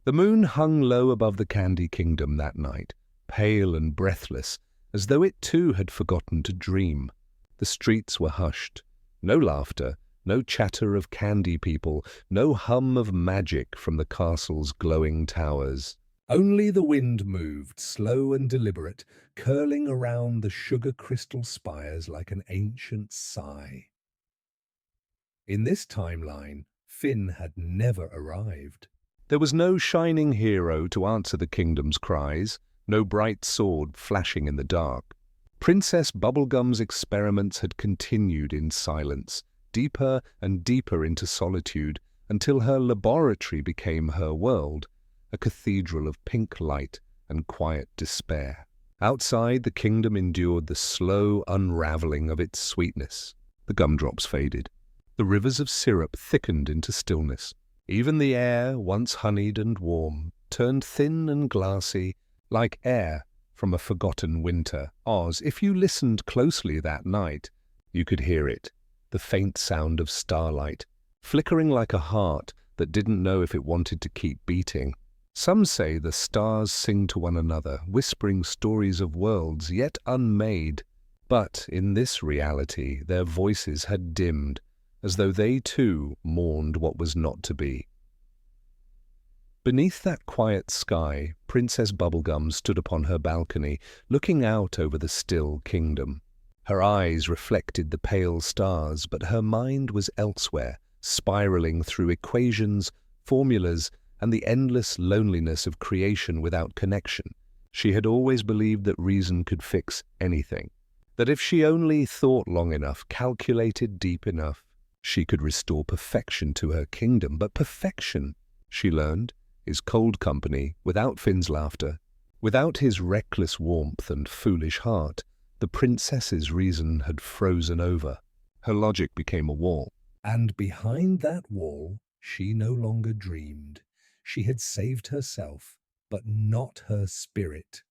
The moon hung low above the Candy Kingdom that night, pale and breathless, as though it too had forgotten to dream. The streets were hushed. No laughter, no chatter of candy people, no hum of magic from the castle's glowing towers. Only the wind moved, slow and deliberate, curling around the sugar crystal spires like an ancient sigh. In this timeline, Finn had never arrived. There was no shining hero to answer the kingdom's cries, no bright sword flashing in the dark. Princess Bubblegum's experiments had continued in silence, deeper and deeper into solitude, until her laboratory became her world, a cathedral of pink light and quiet despair. Outside, the kingdom endured the slow unraveling of its sweetness. The gumdrops faded. The rivers of syrup thickened into stillness. Even the air, once honeyed and warm, turned thin and glassy, like air from a forgotten winter. Oz, if you listened closely that night, you could hear it, the faint sound of starlight, flickering like a heart that didn't know if it wanted to keep beating. Some say the stars sing to one another, whispering stories of worlds yet unmade. But in this reality, their voices had dimmed, as though they too mourned what was not to be. Beneath that quiet sky, Princess Bubblegum stood upon her balcony, looking out over the still kingdom. Her eyes reflected the pale stars, but her mind was elsewhere, spiraling through equations, formulas, and the endless loneliness of creation without connection. She had always believed that reason could fix anything, that if she only thought long enough, calculated deep enough, she could restore perfection to her kingdom. But perfection, she learned, is cold company without Finn's laughter. Without his reckless warmth and foolish heart, the princess's reason had frozen over. Her logic became a wall. And behind that wall, she no longer dreamed. She had saved herself, but not her spirit.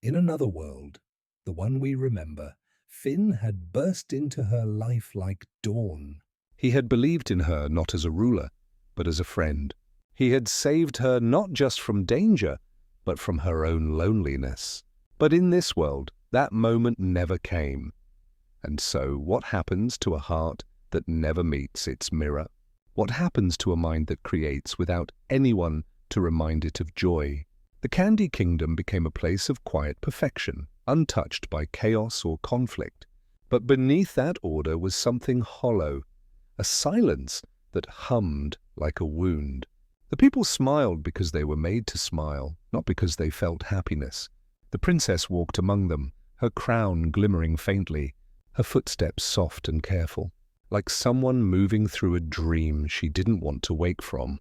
In another world, the one we remember, Finn had burst into her life like dawn. He had believed in her not as a ruler, but as a friend. He had saved her not just from danger, but from her own loneliness. But in this world, that moment never came. And so, what happens to a heart that never meets its mirror? What happens to a mind that creates without anyone to remind it of joy? The Candy Kingdom became a place of quiet perfection, untouched by chaos or conflict. But beneath that order was something hollow, a silence that hummed like a wound. The people smiled because they were made to smile, not because they felt happiness. The princess walked among them, her crown glimmering faintly, her footsteps soft and careful, like someone moving through a dream she didn't want to wake from.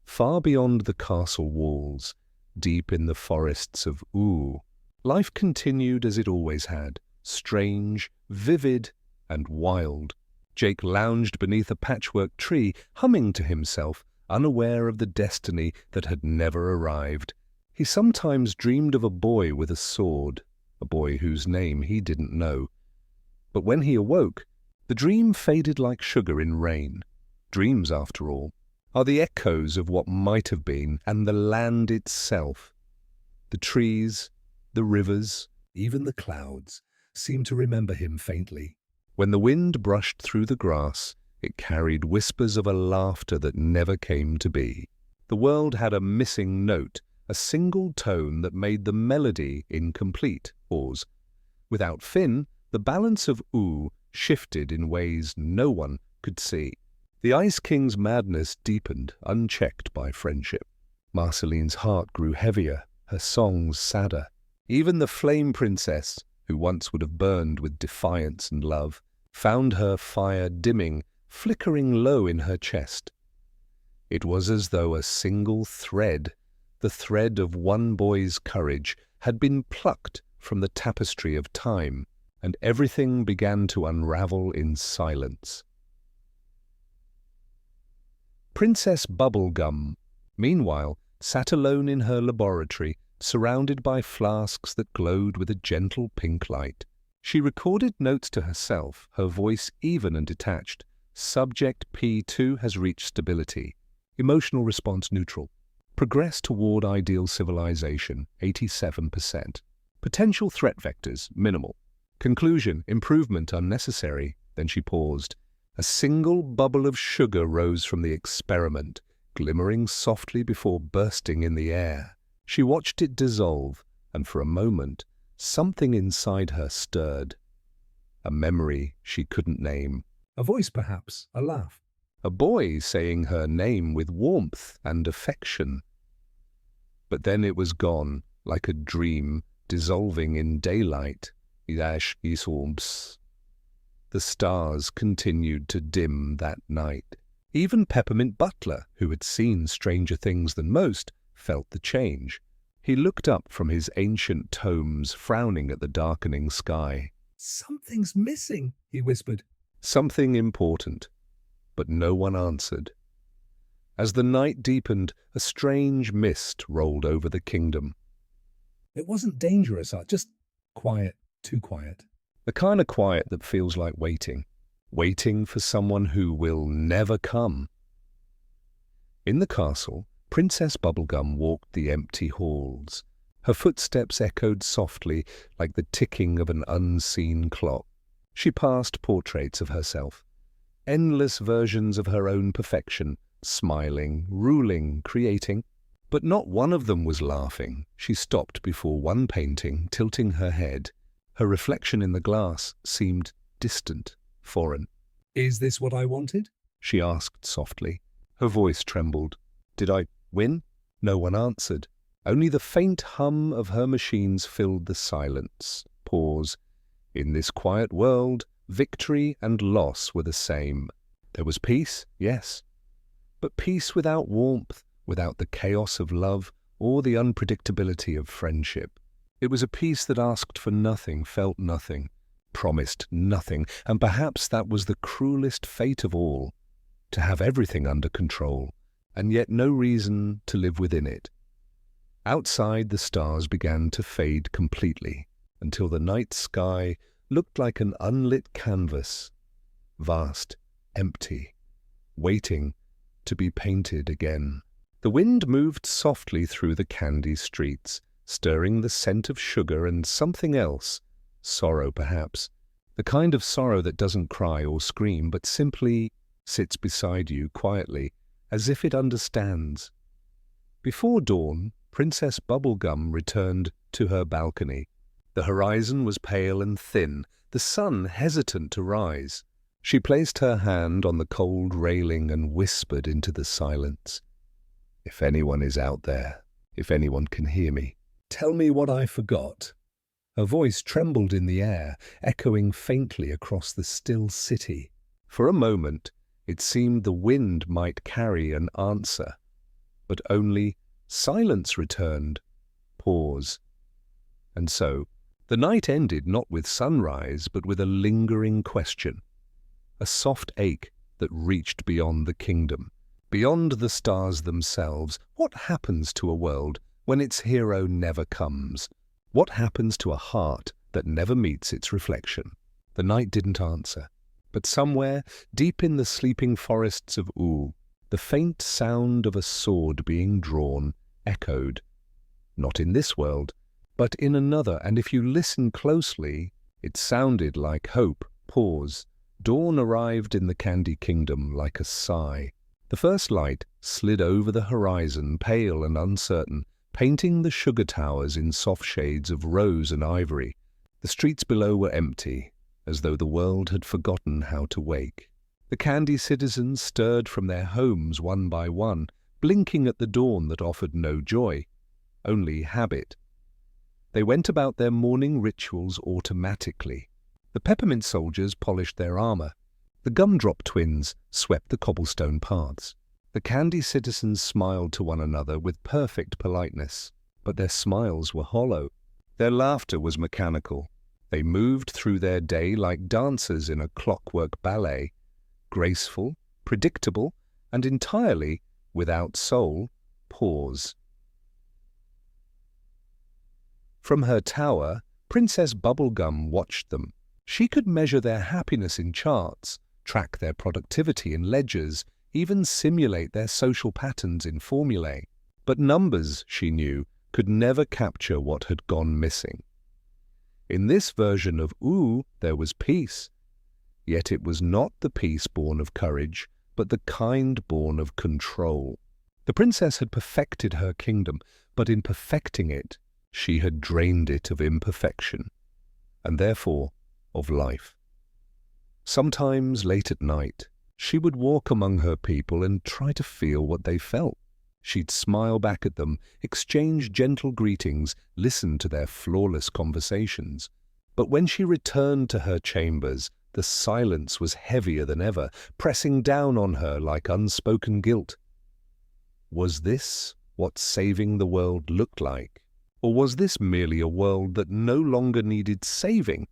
Far beyond the castle walls, deep in the forests of Ooo, life continued as it always had, strange, vivid, and wild. Jake lounged beneath a patchwork tree, humming to himself, unaware of the destiny that had never arrived. He sometimes dreamed of a boy with a sword, a boy whose name he didn't know. But when he awoke, the dream faded like sugar in rain. Dreams, after all, are the echoes of what might have been, and the land itself. The trees, the rivers, even the clouds, seemed to remember him faintly. When the wind brushed through the grass, it carried whispers of a laughter that never came to be. The world had a missing note, a single tone that made the melody incomplete. Pause. Without Finn, the balance of Ooo shifted in ways no one could see. The Ice King's madness deepened, unchecked by friendship. Marceline's heart grew heavier, her songs sadder. Even the Flame Princess, who once would have burned with defiance and love, found her fire dimming, flickering low in her chest. It was as though a single thread, the thread of one boy's courage, had been plucked from the tapestry of time, and everything began to unravel in silence. Princess Bubblegum, meanwhile, sat alone in her laboratory, surrounded by flasks that glowed with a gentle pink light. She recorded notes to herself, her voice even and detached. Subject P2 has reached stability. Emotional response neutral. Progress toward ideal civilization, 87%. Potential threat vectors, minimal. Conclusion, improvement unnecessary. Then she paused. A single bubble of sugar rose from the experiment, glimmering softly before bursting in the air. She watched it dissolve, and for a moment, something inside her stirred. A memory she couldn't name. A voice perhaps, a laugh. A boy saying her name with warmth and affection. But then it was gone, like a dream, dissolving in daylight. The stars continued to dim that night. Even Peppermint Butler, who had seen stranger things than most, felt the change. He looked up from his ancient tomes, frowning at the darkening sky. "Something's missing," he whispered. Something important, but no one answered. As the night deepened, a strange mist rolled over the kingdom. It wasn't dangerous, just quiet, too quiet. The kind of quiet that feels like waiting. Waiting for someone who will never come. In the castle, Princess Bubblegum walked the empty halls. Her footsteps echoed softly like the ticking of an unseen clock. She passed portraits of herself, endless versions of her own perfection, smiling, ruling, creating. But not one of them was laughing. She stopped before one painting, tilting her head. Her reflection in the glass seemed distant, foreign. "Is this what I wanted?" she asked softly. Her voice trembled. Did I win? No one answered. Only the faint hum of her machines filled the silence. Pause. In this quiet world, victory and loss were the same. There was peace, yes, but peace without warmth, without the chaos of love or the unpredictability of friendship. It was a peace that asked for nothing, felt nothing, promised nothing, and perhaps that was the cruelest fate of all, to have everything under control, and yet no reason to live within it. Outside, the stars began to fade completely, until the night sky looked like an unlit canvas, vast, empty, waiting to be painted again. The wind moved softly through the candy streets, stirring the scent of sugar and something else, sorrow perhaps, the kind of sorrow that doesn't cry or scream, but simply sits beside you quietly, as if it understands. Before dawn, Princess Bubblegum returned to her balcony. The horizon was pale and thin, the sun hesitant to rise. She placed her hand on the cold railing and whispered into the silence. If anyone is out there, if anyone can hear me, "Tell me what I forgot." Her voice trembled in the air, echoing faintly across the still city. For a moment, it seemed the wind might carry an answer, but only silence returned. Pause. And so, the night ended not with sunrise, but with a lingering question. A soft ache that reached beyond the kingdom, beyond the stars themselves. What happens to a world when its hero never comes? What happens to a heart that never meets its reflection? The night didn't answer, but somewhere, deep in the sleeping forests of Ooo, the faint sound of a sword being drawn echoed. Not in this world, but in another, and if you listen closely, it sounded like hope. Pause. Dawn arrived in the Candy Kingdom like a sigh. The first light slid over the horizon, pale and uncertain, painting the sugar towers in soft shades of rose and ivory. The streets below were empty, as though the world had forgotten how to wake. The candy citizens stirred from their homes one by one, blinking at the dawn that offered no joy, only habit. They went about their morning rituals automatically. The peppermint soldiers polished their armor. The gumdrop twins swept the cobblestone paths. The candy citizens smiled to one another with perfect politeness, but their smiles were hollow. Their laughter was mechanical. They moved through their day like dancers in a clockwork ballet, graceful, predictable, and entirely without soul. Pause. From her tower, Princess Bubblegum watched them. She could measure their happiness in charts, track their productivity in ledgers, even simulate their social patterns in formulae. But numbers, she knew, could never capture what had gone missing. In this version of Ooo, there was peace. Yet it was not the peace born of courage, but the kind born of control. The princess had perfected her kingdom, but in perfecting it, she had drained it of imperfection, and therefore of life. Sometimes, late at night, she would walk among her people and try to feel what they felt. She'd smile back at them, exchange gentle greetings, listen to their flawless conversations. But when she returned to her chambers, the silence was heavier than ever, pressing down on her like unspoken guilt. Was this what saving the world looked like? Or was this merely a world that no longer needed saving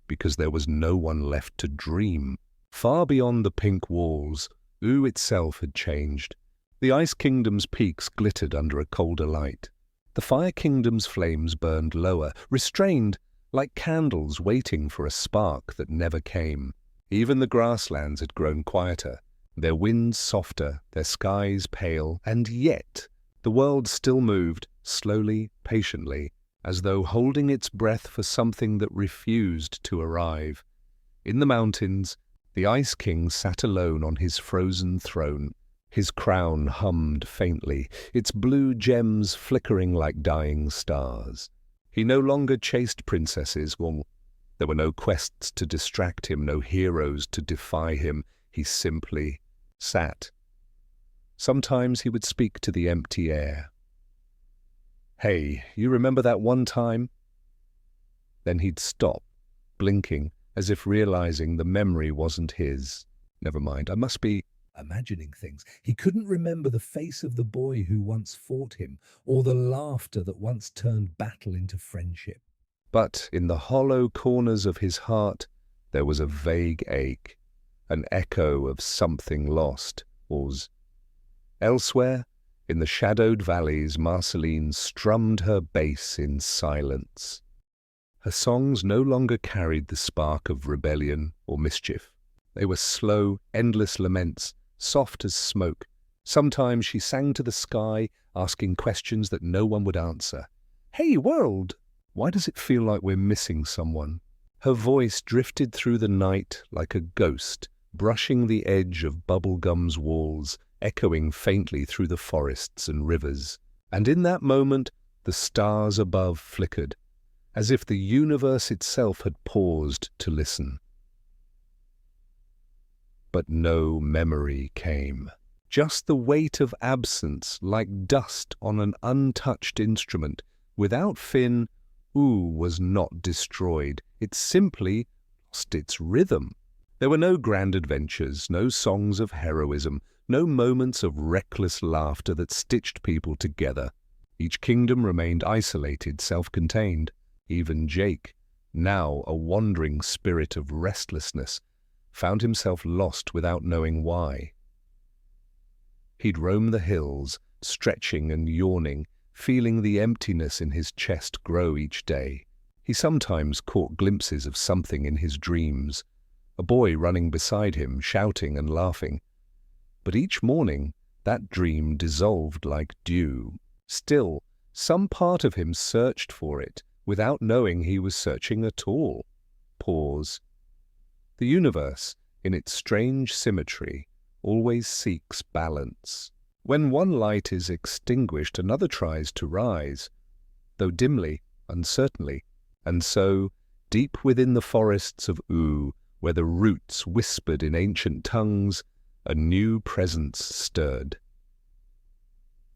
because there was no one left to dream? Far beyond the pink walls, Ooo itself had changed. The Ice Kingdom's peaks glittered under a colder light. The Fire Kingdom's flames burned lower, restrained, like candles waiting for a spark that never came. Even the grasslands had grown quieter, their winds softer, their skies pale, and yet the world still moved, slowly, patiently, as though holding its breath for something that refused to arrive. In the mountains, the Ice King sat alone on his frozen throne. His crown hummed faintly, its blue gems flickering like dying stars. He no longer chased princesses. There were no quests to distract him, no heroes to defy him. He simply sat. Sometimes he would speak to the empty air. "Hey, you remember that one time?" Then he'd stop, blinking, as if realizing the memory wasn't his. Never mind, I must be imagining things. He couldn't remember the face of the boy who once fought him, or the laughter that once turned battle into friendship. But in the hollow corners of his heart, there was a vague ache, an echo of something lost. Elsewhere, in the shadowed valleys, Marceline strummed her bass in silence. Her songs no longer carried the spark of rebellion or mischief. They were slow, endless laments, soft as smoke. Sometimes she sang to the sky, asking questions that no one would answer. "Hey, world! Why does it feel like we're missing someone?" Her voice drifted through the night like a ghost, brushing the edge of Bubblegum's walls, echoing faintly through the forests and rivers. And in that moment, the stars above flickered, as if the universe itself had paused to listen. But no memory came. Just the weight of absence, like dust on an untouched instrument. Without Finn, Ooo was not destroyed. It simply lost its rhythm. There were no grand adventures, no songs of heroism, no moments of reckless laughter that stitched people together. Each kingdom remained isolated, self-contained. Even Jake, now a wandering spirit of restlessness, found himself lost without knowing why. He'd roam the hills, stretching and yawning, feeling the emptiness in his chest grow each day. He sometimes caught glimpses of something in his dreams, a boy running beside him, shouting and laughing. But each morning, that dream dissolved like dew. Still, some part of him searched for it, without knowing he was searching at all. Pause. The universe, in its strange symmetry, always seeks balance. When one light is extinguished, another tries to rise, though dimly, uncertainly. And so, deep within the forests of Ooo, where the roots whispered in ancient tongues, a new presence stirred.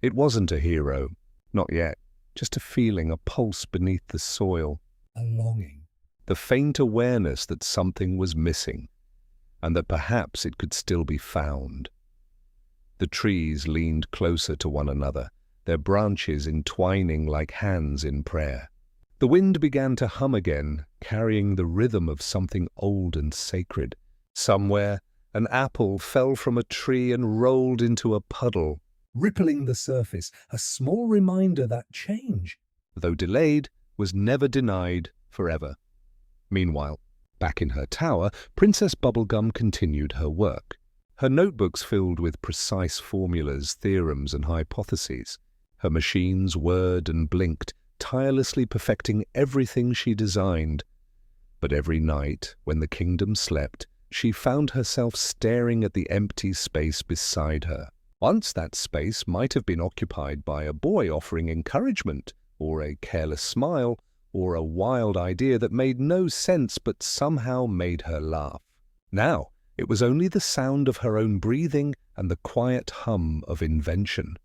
It wasn't a hero, not yet, just a feeling, a pulse beneath the soil. A longing. The faint awareness that something was missing, and that perhaps it could still be found. The trees leaned closer to one another, their branches entwining like hands in prayer. The wind began to hum again, carrying the rhythm of something old and sacred. Somewhere, an apple fell from a tree and rolled into a puddle, Rippling the surface, a small reminder that change, though delayed, was never denied forever. Meanwhile, back in her tower, Princess Bubblegum continued her work. Her notebooks filled with precise formulas, theorems, and hypotheses. Her machines whirred and blinked, tirelessly perfecting everything she designed. But every night, when the kingdom slept, she found herself staring at the empty space beside her. Once that space might have been occupied by a boy offering encouragement, or a careless smile, or a wild idea that made no sense but somehow made her laugh. Now, it was only the sound of her own breathing and the quiet hum of invention.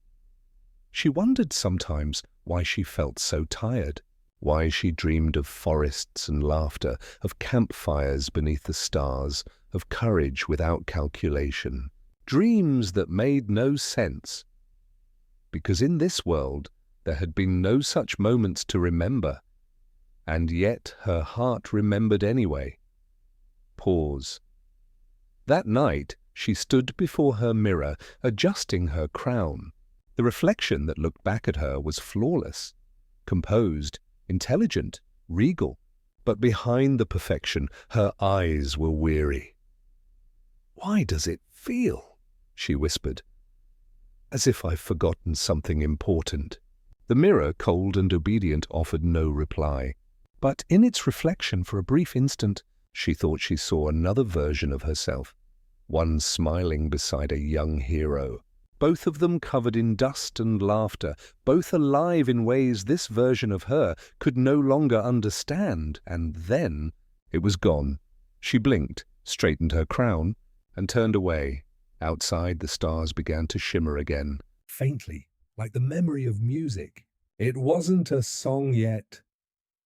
She wondered sometimes why she felt so tired, why she dreamed of forests and laughter, of campfires beneath the stars, of courage without calculation, dreams that made no sense. Because in this world there had been no such moments to remember, and yet her heart remembered anyway. Pause. That night she stood before her mirror, adjusting her crown. The reflection that looked back at her was flawless, composed, intelligent, regal, but behind the perfection her eyes were weary. "Why does it feel," she whispered, "as if I've forgotten something important?" The mirror, cold and obedient, offered no reply. But in its reflection for a brief instant, she thought she saw another version of herself, one smiling beside a young hero. Both of them covered in dust and laughter, both alive in ways this version of her could no longer understand. And then it was gone. She blinked, straightened her crown, and turned away. Outside, the stars began to shimmer again. Faintly, like the memory of music. It wasn't a song yet,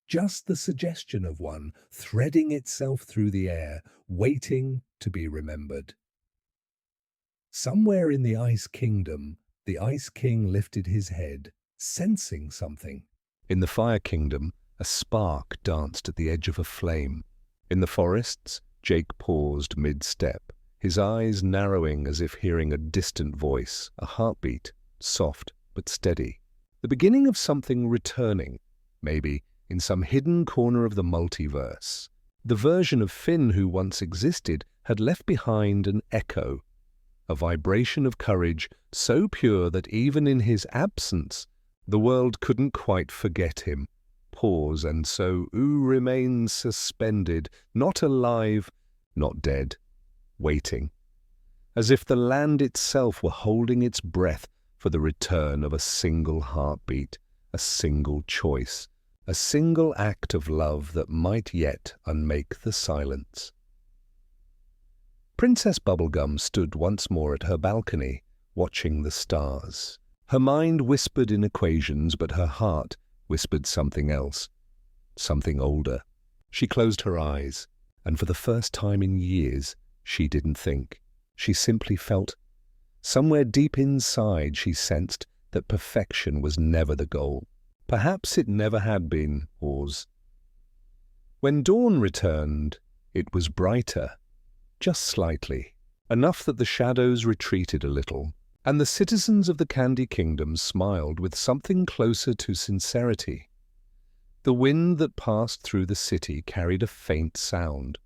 just the suggestion of one threading itself through the air, waiting to be remembered. Somewhere in the Ice Kingdom, the Ice King lifted his head, sensing something. In the Fire Kingdom, a spark danced at the edge of a flame. In the forests, Jake paused mid-step, his eyes narrowing as if hearing a distant voice, a heartbeat, soft but steady. The beginning of something returning, maybe in some hidden corner of the multiverse. The version of Finn who once existed had left behind an echo, a vibration of courage so pure that even in his absence, the world couldn't quite forget him. Pause, and so Ooo remains suspended, not alive, not dead, waiting, as if the land itself were holding its breath for the return of a single heartbeat, a single choice, a single act of love that might yet unmake the silence. Princess Bubblegum stood once more at her balcony, watching the stars. Her mind whispered in equations, but her heart whispered something else, something older. She closed her eyes, and for the first time in years, she didn't think. She simply felt. Somewhere deep inside, she sensed that perfection was never the goal. Perhaps it never had been. Pause. When dawn returned, it was brighter, just slightly, enough that the shadows retreated a little, and the citizens of the Candy Kingdom smiled with something closer to sincerity. The wind that passed through the city carried a faint sound.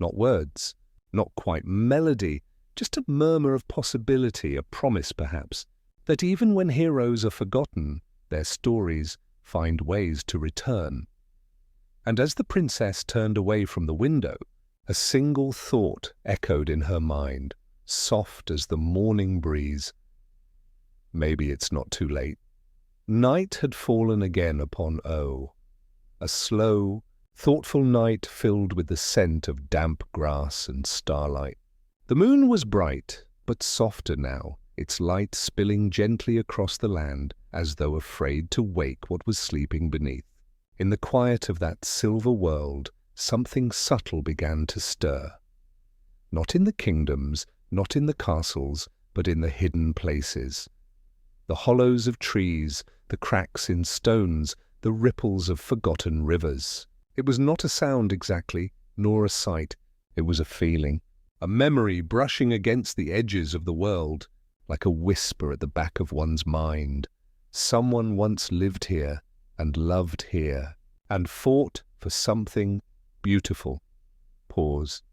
Not words, not quite melody, just a murmur of possibility, a promise perhaps, that even when heroes are forgotten, their stories find ways to return. And as the princess turned away from the window, a single thought echoed in her mind, soft as the morning breeze. Maybe it's not too late. Night had fallen again upon Ooo, a slow, thoughtful night filled with the scent of damp grass and starlight. The moon was bright, but softer now, its light spilling gently across the land as though afraid to wake what was sleeping beneath. In the quiet of that silver world, something subtle began to stir. Not in the kingdoms, not in the castles, but in the hidden places. The hollows of trees, the cracks in stones, the ripples of forgotten rivers. It was not a sound exactly, nor a sight. It was a feeling, a memory brushing against the edges of the world, like a whisper at the back of one's mind. Someone once lived here, and loved here, and fought for something beautiful. Pause.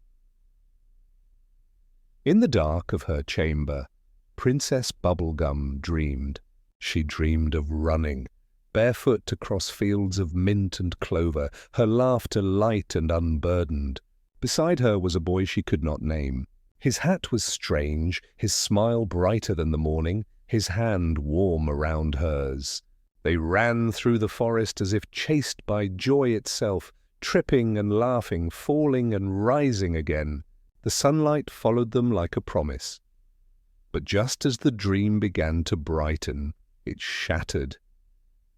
In the dark of her chamber, Princess Bubblegum dreamed. She dreamed of running, barefoot across fields of mint and clover, her laughter light and unburdened. Beside her was a boy she could not name. His hat was strange, his smile brighter than the morning, his hand warm around hers. They ran through the forest as if chased by joy itself, tripping and laughing, falling and rising again. The sunlight followed them like a promise. But just as the dream began to brighten, it shattered,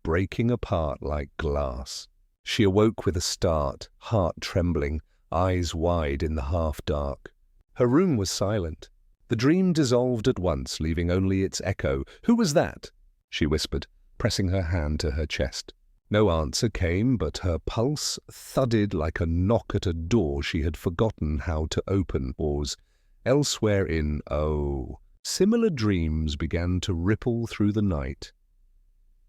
breaking apart like glass. She awoke with a start, heart trembling, eyes wide in the half-dark. Her room was silent. The dream dissolved at once, leaving only its echo. "Who was that?" she whispered, pressing her hand to her chest. No answer came, but her pulse thudded like a knock at a door she had forgotten how to open. Elsewhere in Ooo, similar dreams began to ripple through the night.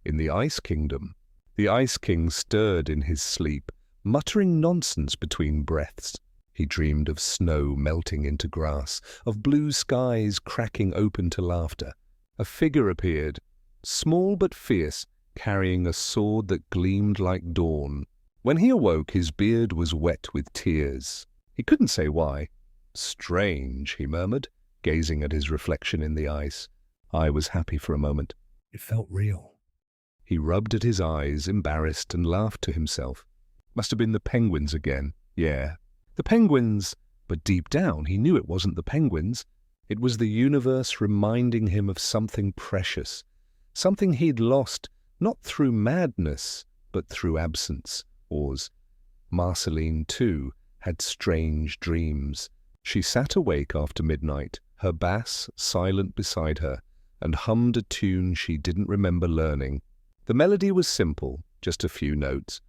In the Ice Kingdom, the Ice King stirred in his sleep, muttering nonsense between breaths. He dreamed of snow melting into grass, of blue skies cracking open to laughter. A figure appeared, small but fierce, carrying a sword that gleamed like dawn. When he awoke, his beard was wet with tears. He couldn't say why. "Strange," he murmured, gazing at his reflection in the ice. I was happy for a moment. It felt real. He rubbed at his eyes, embarrassed, and laughed to himself. Must have been the penguins again. Yeah, the penguins. But deep down, he knew it wasn't the penguins. It was the universe reminding him of something precious, something he'd lost, not through madness, but through absence. Marceline, too, had strange dreams. She sat awake after midnight, her bass silent beside her, and hummed a tune she didn't remember learning. The melody was simple, just a few notes,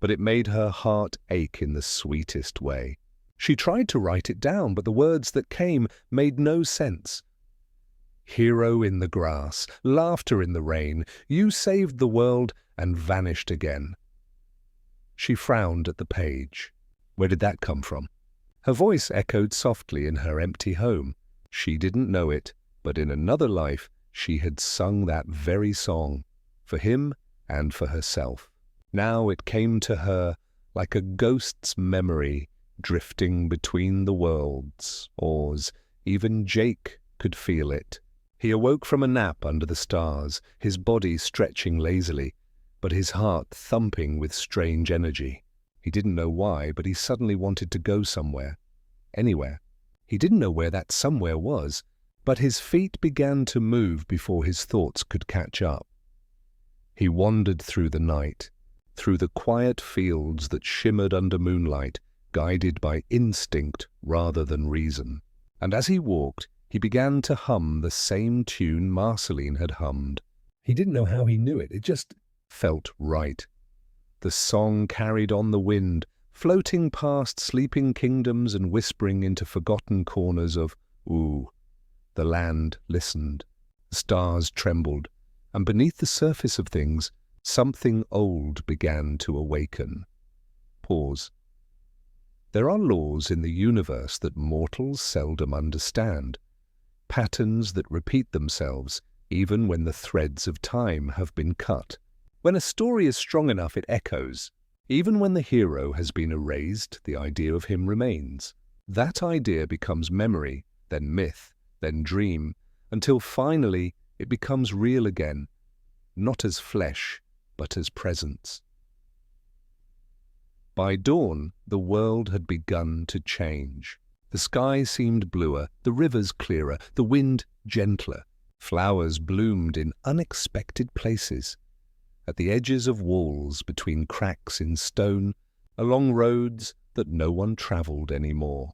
but it made her heart ache in the sweetest way. She tried to write it down, but the words that came made no sense. Hero in the grass, laughter in the rain, you saved the world and vanished again. She frowned at the page. Where did that come from? Her voice echoed softly in her empty home. She didn't know it, but in another life she had sung that very song, for him and for herself. Now it came to her like a ghost's memory drifting between the worlds. Even Jake could feel it. He awoke from a nap under the stars, his body stretching lazily, but his heart thumping with strange energy. He didn't know why, but he suddenly wanted to go somewhere. Anywhere. He didn't know where that somewhere was, but his feet began to move before his thoughts could catch up. He wandered through the night, through the quiet fields that shimmered under moonlight, guided by instinct rather than reason. And as he walked, he began to hum the same tune Marceline had hummed. He didn't know how he knew it. It just felt right. The song carried on the wind, floating past sleeping kingdoms and whispering into forgotten corners of Ooo. The land listened, the stars trembled, and beneath the surface of things, something old began to awaken. There are laws in the universe that mortals seldom understand, patterns that repeat themselves even when the threads of time have been cut. When a story is strong enough, it echoes. Even when the hero has been erased, the idea of him remains. That idea becomes memory, then myth, then dream, until finally it becomes real again, not as flesh, but as presence. By dawn, the world had begun to change. The sky seemed bluer, the rivers clearer, the wind gentler. Flowers bloomed in unexpected places. At the edges of walls, between cracks in stone, along roads that no one travelled anymore.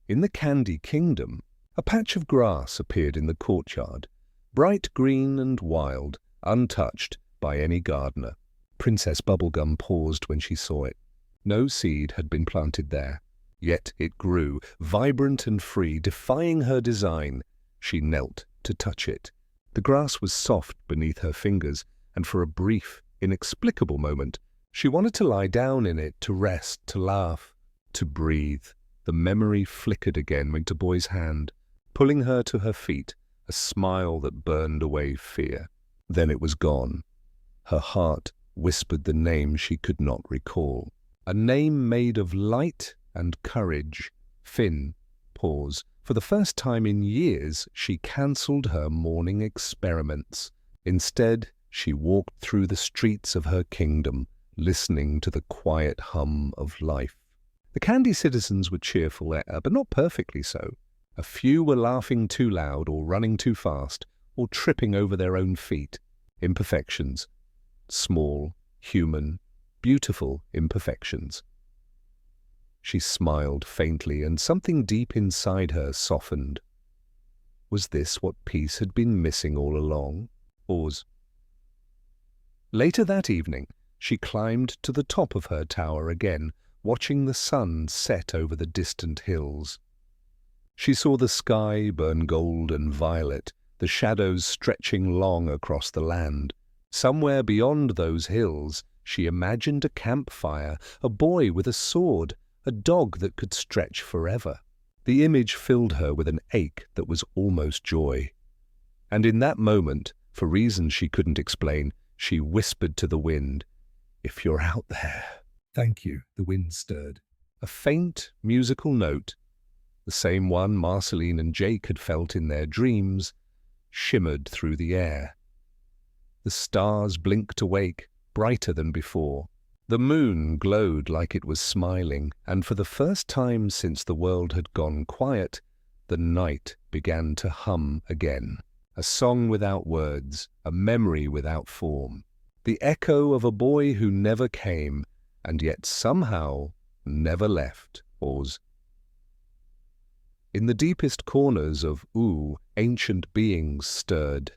In the Candy Kingdom, a patch of grass appeared in the courtyard, bright green and wild, untouched by any gardener. Princess Bubblegum paused when she saw it. No seed had been planted there, yet it grew, vibrant and free, defying her design. She knelt to touch it. The grass was soft beneath her fingers, and for a brief, inexplicable moment, she wanted to lie down in it, to rest, to laugh, to breathe. The memory flickered again into Boy's hand, pulling her to her feet, a smile that burned away fear. Then it was gone. Her heart whispered the name she could not recall. A name made of light and courage. Finn. Pause. For the first time in years, she cancelled her morning experiments. Instead, she walked through the streets of her kingdom, listening to the quiet hum of life. The candy citizens were cheerful, but not perfectly so. A few were laughing too loud or running too fast or tripping over their own feet. Imperfections. Small, human, beautiful imperfections. She smiled faintly, and something deep inside her softened. Was this what peace had been missing all along? Pause. Later that evening, she climbed to the top of her tower again, watching the sun set over the distant hills. She saw the sky burn gold and violet, the shadows stretching long across the land. Somewhere beyond those hills, she imagined a campfire, a boy with a sword, a dog that could stretch forever. The image filled her with an ache that was almost joy. And in that moment, for reasons she couldn't explain, she whispered to the wind, "If you're out there." "Thank you," the wind stirred. A faint musical note, the same one Marceline and Jake had felt in their dreams, shimmered through the air. The stars blinked awake, brighter than before. The moon glowed like it was smiling, and for the first time since the world had gone quiet, the night began to hum again. A song without words, a memory without form. The echo of a boy who never came, and yet somehow never left. Pause. In the deepest corners of Ooo, ancient beings stirred.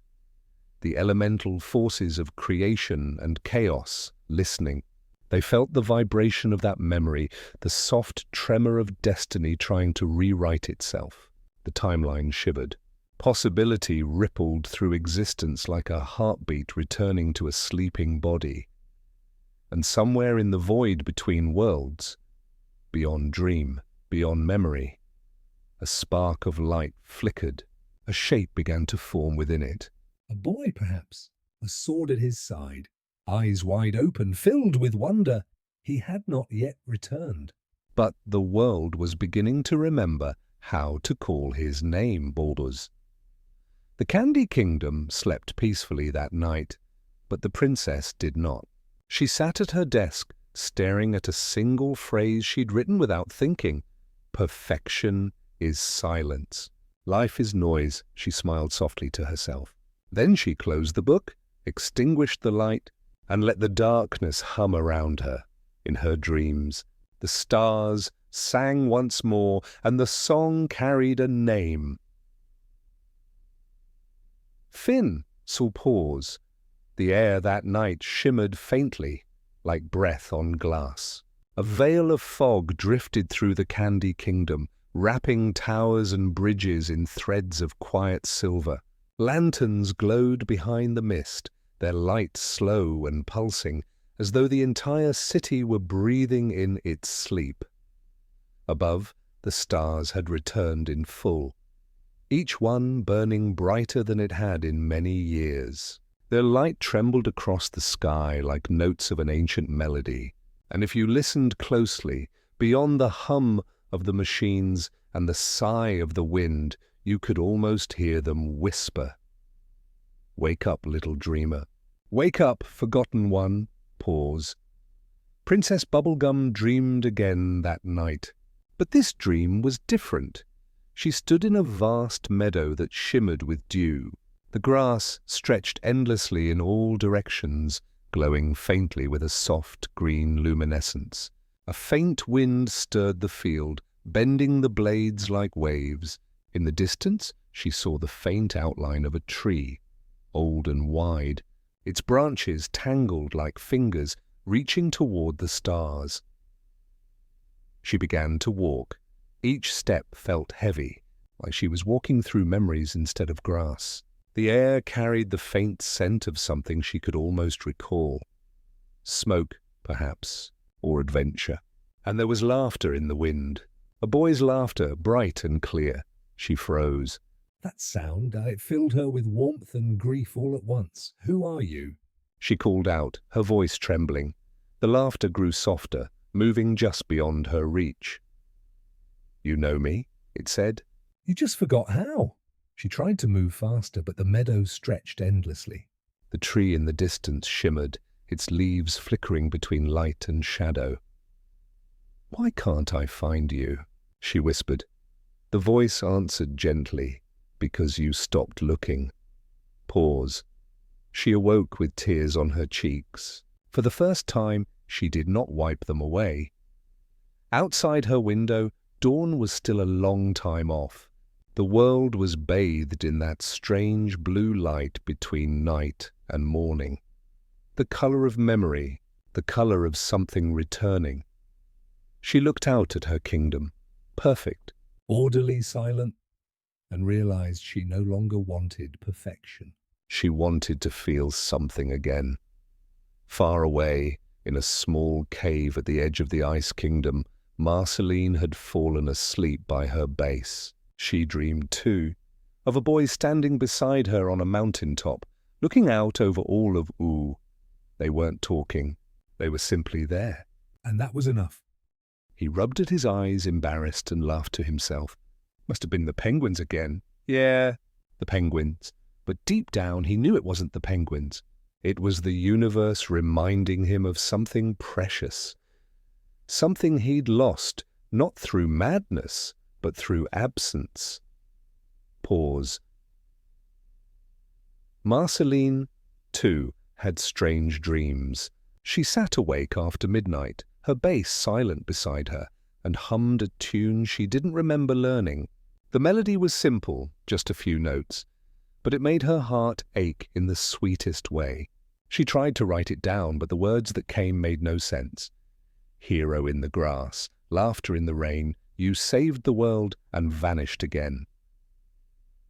The elemental forces of creation and chaos, listening. They felt the vibration of that memory, the soft tremor of destiny trying to rewrite itself. The timeline shivered. Possibility rippled through existence like a heartbeat returning to a sleeping body. And somewhere in the void between worlds, beyond dream, beyond memory, a spark of light flickered. A shape began to form within it. A boy, perhaps, a sword at his side, eyes wide open, filled with wonder. He had not yet returned. But the world was beginning to remember how to call his name. Baldur's. The Candy Kingdom slept peacefully that night, but the princess did not. She sat at her desk, staring at a single phrase she'd written without thinking. Perfection is silence. Life is noise, she smiled softly to herself. Then she closed the book, extinguished the light, and let the darkness hum around her. In her dreams, the stars sang once more, and the song carried a name. Finn saw pause. The air that night shimmered faintly, like breath on glass. A veil of fog drifted through the Candy Kingdom, wrapping towers and bridges in threads of quiet silver. Lanterns glowed behind the mist, their light slow and pulsing, as though the entire city were breathing in its sleep. Above, the stars had returned in full, each one burning brighter than it had in many years. Their light trembled across the sky like notes of an ancient melody, and if you listened closely, beyond the hum of the machines and the sigh of the wind, you could almost hear them whisper. Wake up, little dreamer. Wake up, forgotten one. Pause. Princess Bubblegum dreamed again that night. But this dream was different. She stood in a vast meadow that shimmered with dew. The grass stretched endlessly in all directions, glowing faintly with a soft green luminescence. A faint wind stirred the field, bending the blades like waves. In the distance, she saw the faint outline of a tree, old and wide, its branches tangled like fingers, reaching toward the stars. She began to walk. Each step felt heavy, like she was walking through memories instead of grass. The air carried the faint scent of something she could almost recall. Smoke, perhaps, or adventure. And there was laughter in the wind. A boy's laughter, bright and clear. She froze. That sound, it filled her with warmth and grief all at once. Who are you? She called out, her voice trembling. The laughter grew softer, moving just beyond her reach. You know me, it said. You just forgot how. She tried to move faster, but the meadow stretched endlessly. The tree in the distance shimmered, its leaves flickering between light and shadow. Why can't I find you? She whispered. The voice answered gently, because you stopped looking. Pause. She awoke with tears on her cheeks. For the first time, she did not wipe them away. Outside her window, dawn was still a long time off. The world was bathed in that strange blue light between night and morning. The color of memory, the color of something returning. She looked out at her kingdom, perfect, Orderly, silent, and realized she no longer wanted perfection. She wanted to feel something again. Far away, in a small cave at the edge of the Ice Kingdom, Marceline had fallen asleep by her base. She dreamed, too, of a boy standing beside her on a mountaintop, looking out over all of Ooo. They weren't talking. They were simply there. And that was enough. He rubbed at his eyes, embarrassed, and laughed to himself. Must have been the penguins again. Yeah, the penguins. But deep down, he knew it wasn't the penguins. It was the universe reminding him of something precious. Something he'd lost, not through madness, but through absence. Pause. Marceline, too, had strange dreams. She sat awake after midnight, her bass silent beside her, and hummed a tune she didn't remember learning. The melody was simple, just a few notes, but it made her heart ache in the sweetest way. She tried to write it down, but the words that came made no sense. Hero in the grass, laughter in the rain, you saved the world and vanished again.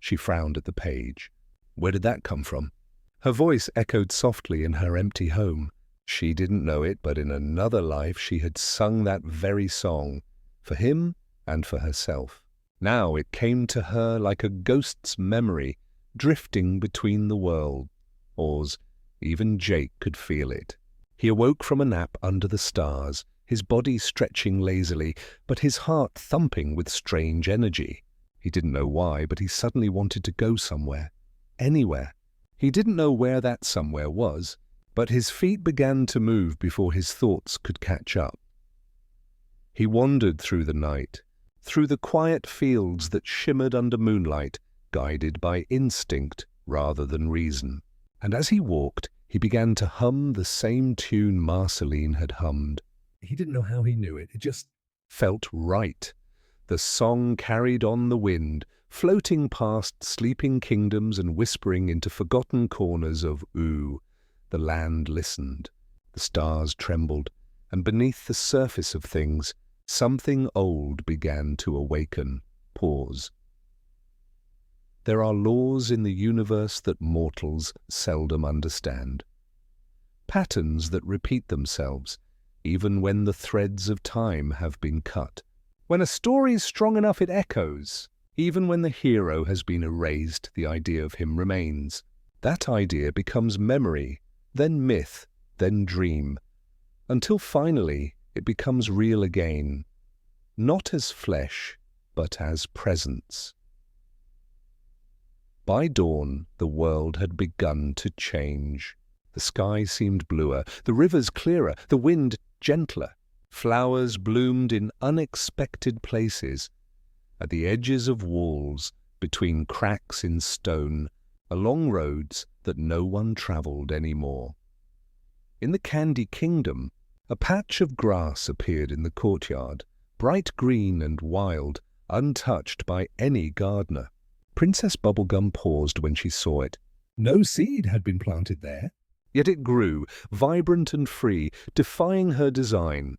She frowned at the page. Where did that come from? Her voice echoed softly in her empty home. She didn't know it, but in another life she had sung that very song, for him and for herself. Now it came to her like a ghost's memory, drifting between the worlds. Even Jake could feel it. He awoke from a nap under the stars, his body stretching lazily, but his heart thumping with strange energy. He didn't know why, but he suddenly wanted to go somewhere. Anywhere. He didn't know where that somewhere was, but his feet began to move before his thoughts could catch up. He wandered through the night, through the quiet fields that shimmered under moonlight, guided by instinct rather than reason. And as he walked, he began to hum the same tune Marceline had hummed. He didn't know how he knew it. It just felt right. The song carried on the wind, floating past sleeping kingdoms and whispering into forgotten corners of Ooo. The land listened, the stars trembled, and beneath the surface of things, something old began to awaken. Pause. There are laws in the universe that mortals seldom understand. Patterns that repeat themselves, even when the threads of time have been cut. When a story is strong enough, it echoes. Even when the hero has been erased, the idea of him remains. That idea becomes memory, then myth, then dream, until finally it becomes real again, not as flesh, but as presence. By dawn, the world had begun to change. The sky seemed bluer, the rivers clearer, the wind gentler. Flowers bloomed in unexpected places, at the edges of walls, between cracks in stone, along roads that no one travelled anymore. In the Candy Kingdom, a patch of grass appeared in the courtyard, bright green and wild, untouched by any gardener. Princess Bubblegum paused when she saw it. No seed had been planted there. Yet it grew, vibrant and free, defying her design.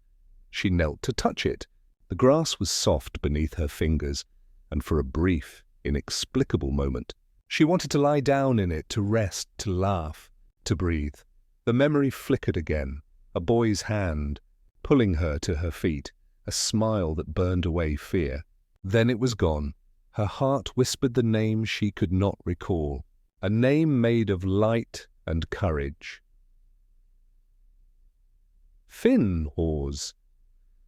She knelt to touch it. The grass was soft beneath her fingers, and for a brief, inexplicable moment, she wanted to lie down in it, to rest, to laugh, to breathe. The memory flickered again, a boy's hand, pulling her to her feet, a smile that burned away fear. Then it was gone. Her heart whispered the name she could not recall, a name made of light and courage. Finn Hawes.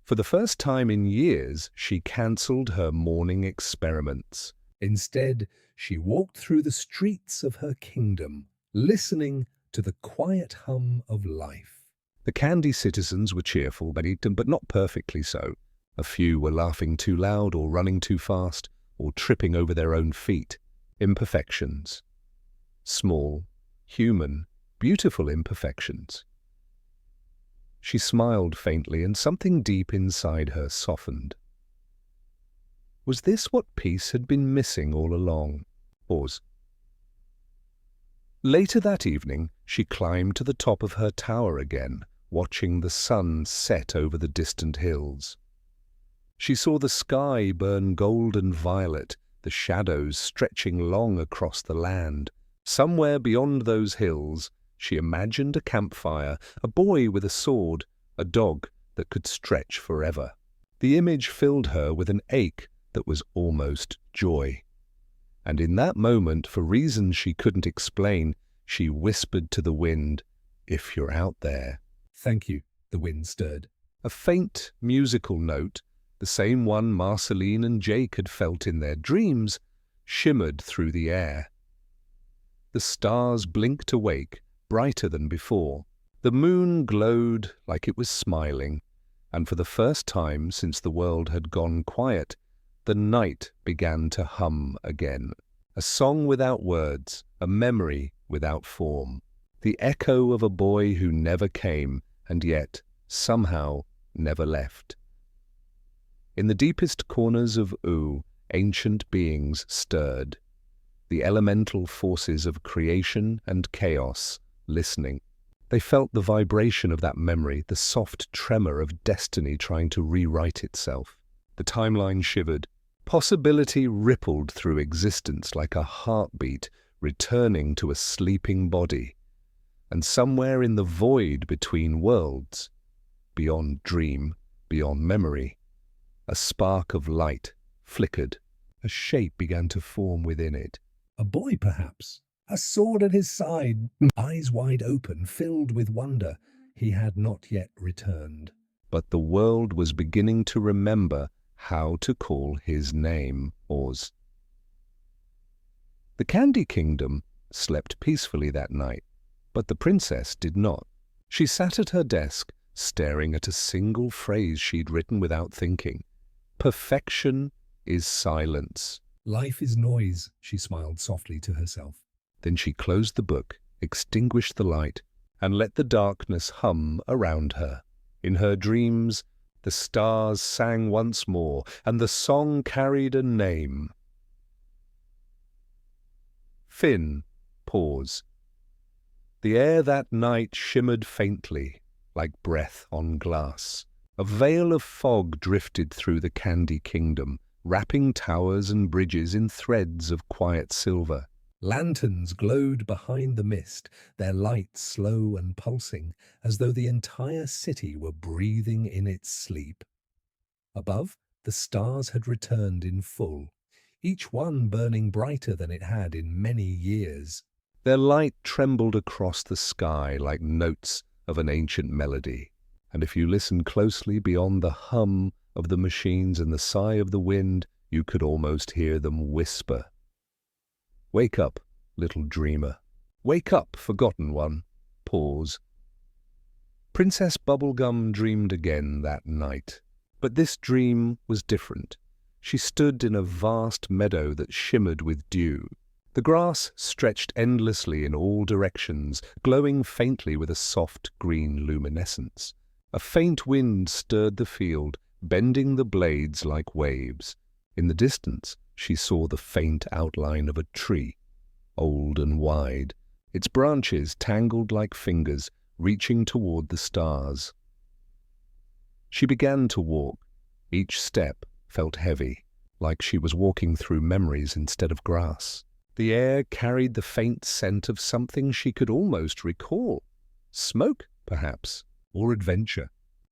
For the first time in years, she cancelled her morning experiments. Instead, she walked through the streets of her kingdom, listening to the quiet hum of life. The candy citizens were cheerful, but not perfectly so. A few were laughing too loud or running too fast or tripping over their own feet. Imperfections. Small, human, beautiful imperfections. She smiled faintly, and something deep inside her softened. Was this what peace had been missing all along? Pause. Later that evening, she climbed to the top of her tower again, watching the sun set over the distant hills. She saw the sky burn gold and violet, the shadows stretching long across the land. Somewhere beyond those hills, she imagined a campfire, a boy with a sword, a dog that could stretch forever. The image filled her with an ache that was almost joy. And in that moment, for reasons she couldn't explain, she whispered to the wind, "If you're out there." "Thank you," the wind stirred. A faint musical note, the same one Marceline and Jake had felt in their dreams, shimmered through the air. The stars blinked awake, brighter than before. The moon glowed like it was smiling, and for the first time since the world had gone quiet, the night began to hum again. A song without words, a memory without form. The echo of a boy who never came, and yet, somehow, never left. In the deepest corners of Ooo, ancient beings stirred. The elemental forces of creation and chaos, listening. They felt the vibration of that memory, the soft tremor of destiny trying to rewrite itself. The timeline shivered. Possibility rippled through existence like a heartbeat returning to a sleeping body. And somewhere in the void between worlds, beyond dream, beyond memory, a spark of light flickered. A shape began to form within it. A boy, perhaps. A sword at his side, eyes wide open, filled with wonder. He had not yet returned. But the world was beginning to remember how to call his name, Oz. The Candy Kingdom slept peacefully that night, but the princess did not. She sat at her desk, staring at a single phrase she'd written without thinking. Perfection is silence. Life is noise, she smiled softly to herself. Then she closed the book, extinguished the light, and let the darkness hum around her. In her dreams, the stars sang once more, and the song carried a name. Finn. Pause. The air that night shimmered faintly, like breath on glass. A veil of fog drifted through the Candy Kingdom, wrapping towers and bridges in threads of quiet silver. Lanterns glowed behind the mist, their light slow and pulsing, as though the entire city were breathing in its sleep. Above, the stars had returned in full, each one burning brighter than it had in many years. Their light trembled across the sky like notes of an ancient melody, and if you listened closely beyond the hum of the machines and the sigh of the wind, you could almost hear them whisper. Wake up, little dreamer. Wake up, forgotten one. Pause. Princess Bubblegum dreamed again that night. But this dream was different. She stood in a vast meadow that shimmered with dew. The grass stretched endlessly in all directions, glowing faintly with a soft green luminescence. A faint wind stirred the field, bending the blades like waves. In the distance, she saw the faint outline of a tree, old and wide, its branches tangled like fingers, reaching toward the stars. She began to walk. Each step felt heavy, like she was walking through memories instead of grass. The air carried the faint scent of something she could almost recall. Smoke, perhaps, or adventure.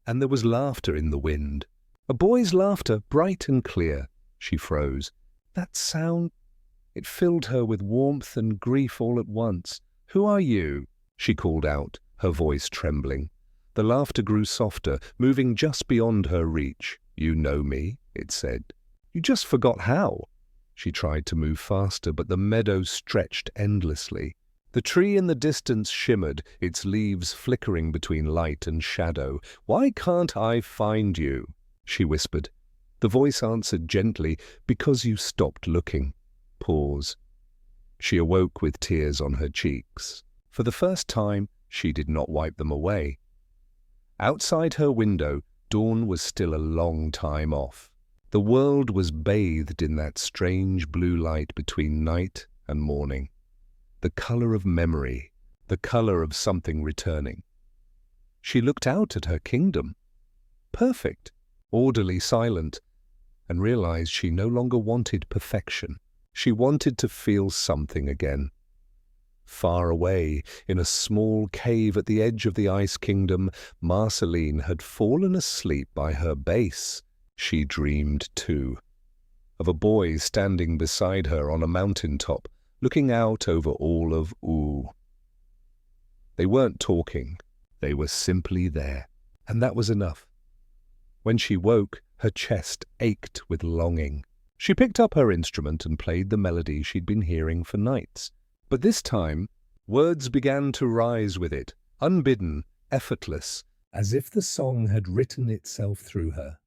And there was laughter in the wind, A boy's laughter, bright and clear. She froze. That sound, it filled her with warmth and grief all at once. "Who are you?" she called out, her voice trembling. The laughter grew softer, moving just beyond her reach. "You know me," it said. "You just forgot how." She tried to move faster, but the meadow stretched endlessly. The tree in the distance shimmered, its leaves flickering between light and shadow. "Why can't I find you?" she whispered. The voice answered gently, "Because you stopped looking." Pause. She awoke with tears on her cheeks. For the first time, she did not wipe them away. Outside her window, dawn was still a long time off. The world was bathed in that strange blue light between night and morning. The color of memory, the color of something returning. She looked out at her kingdom. Perfect, orderly, silent, and realized she no longer wanted perfection. She wanted to feel something again. Far away, in a small cave at the edge of the Ice Kingdom, Marceline had fallen asleep by her base. She dreamed, too, of a boy standing beside her on a mountaintop, looking out over all of Ooo. They weren't talking. They were simply there, and that was enough. When she woke, her chest ached with longing. She picked up her instrument and played the melody she'd been hearing for nights. But this time, words began to rise with it, unbidden, effortless, as if the song had written itself through her.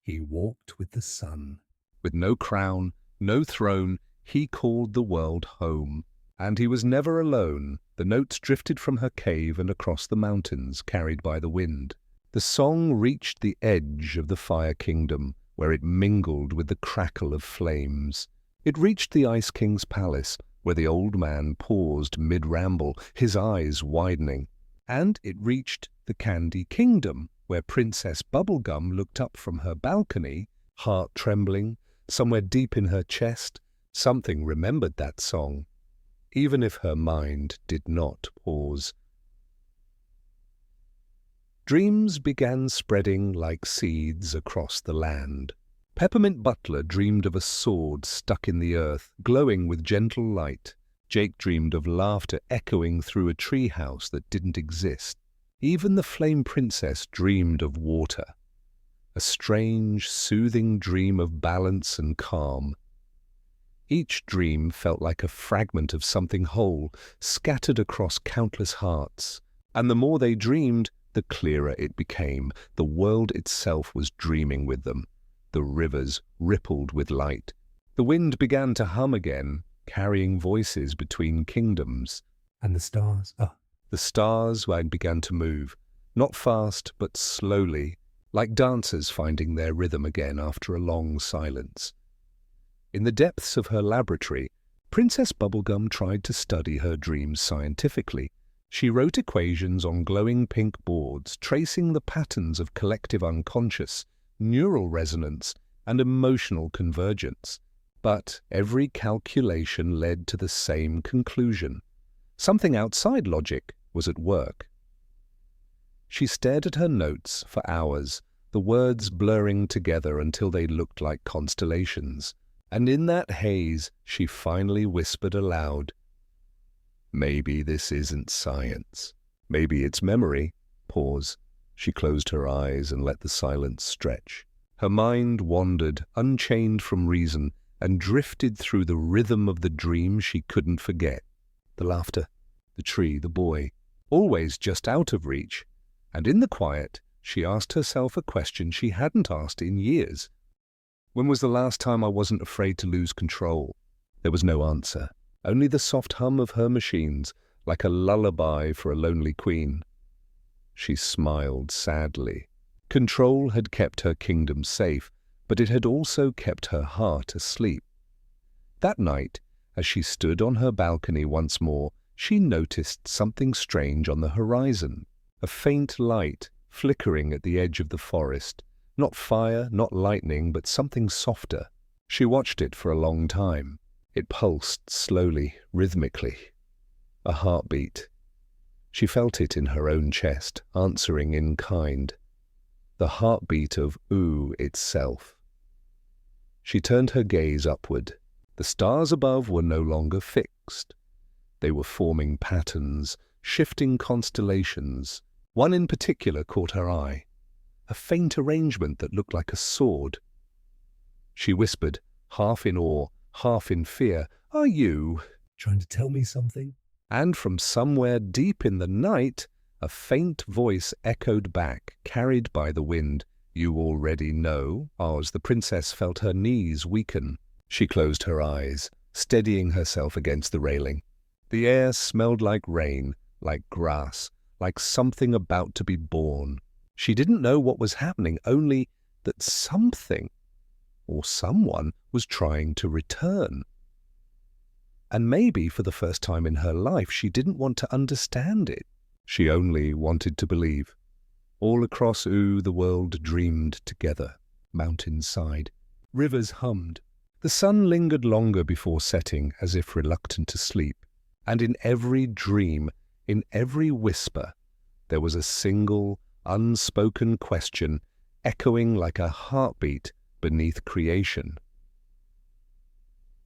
He walked with the sun. With no crown, no throne, he called the world home. And he was never alone. The notes drifted from her cave and across the mountains, carried by the wind. The song reached the edge of the Fire Kingdom, where it mingled with the crackle of flames. It reached the Ice King's palace, where the old man paused mid-ramble, his eyes widening. And it reached the Candy Kingdom, where Princess Bubblegum looked up from her balcony, heart trembling. Somewhere deep in her chest, something remembered that song, even if her mind did not pause. Dreams began spreading like seeds across the land. Peppermint Butler dreamed of a sword stuck in the earth, glowing with gentle light. Jake dreamed of laughter echoing through a treehouse that didn't exist. Even the Flame Princess dreamed of water. A strange, soothing dream of balance and calm. Each dream felt like a fragment of something whole, scattered across countless hearts. And the more they dreamed, the clearer it became. The world itself was dreaming with them. The rivers rippled with light. The wind began to hum again, carrying voices between kingdoms. And the stars, The stars began to move, not fast but slowly, like dancers finding their rhythm again after a long silence. In the depths of her laboratory, Princess Bubblegum tried to study her dreams scientifically. She wrote equations on glowing pink boards, tracing the patterns of collective unconscious, neural resonance, and emotional convergence. But every calculation led to the same conclusion. Something outside logic was at work. She stared at her notes for hours, the words blurring together until they looked like constellations. And in that haze, she finally whispered aloud, "Maybe this isn't science. Maybe it's memory." Pause. She closed her eyes and let the silence stretch. Her mind wandered, unchained from reason, and drifted through the rhythm of the dream she couldn't forget. The laughter, the tree, the boy, always just out of reach. And in the quiet, she asked herself a question she hadn't asked in years. When was the last time I wasn't afraid to lose control? There was no answer, only the soft hum of her machines, like a lullaby for a lonely queen. She smiled sadly. Control had kept her kingdom safe, but it had also kept her heart asleep. That night, as she stood on her balcony once more, she noticed something strange on the horizon. A faint light flickering at the edge of the forest. Not fire, not lightning, but something softer. She watched it for a long time. It pulsed slowly, rhythmically. A heartbeat. She felt it in her own chest, answering in kind. the heartbeat of Ooo itself. She turned her gaze upward. The stars above were no longer fixed. They were forming patterns, shifting constellations. One in particular caught her eye, a faint arrangement that looked like a sword. She whispered, half in awe, half in fear, "Are you Trying to tell me something?" And from somewhere deep in the night, a faint voice echoed back, carried by the wind. "You already know." As the princess felt her knees weaken, she closed her eyes, steadying herself against the railing. The air smelled like rain, like grass, like something about to be born. She didn't know what was happening, only that something or someone was trying to return. And maybe for the first time in her life, she didn't want to understand it. She only wanted to believe. All across Ooo, the world dreamed together. Mountains sighed. Rivers hummed. The sun lingered longer before setting, as if reluctant to sleep. And in every dream, in every whisper, there was a single, unspoken question, echoing like a heartbeat beneath creation.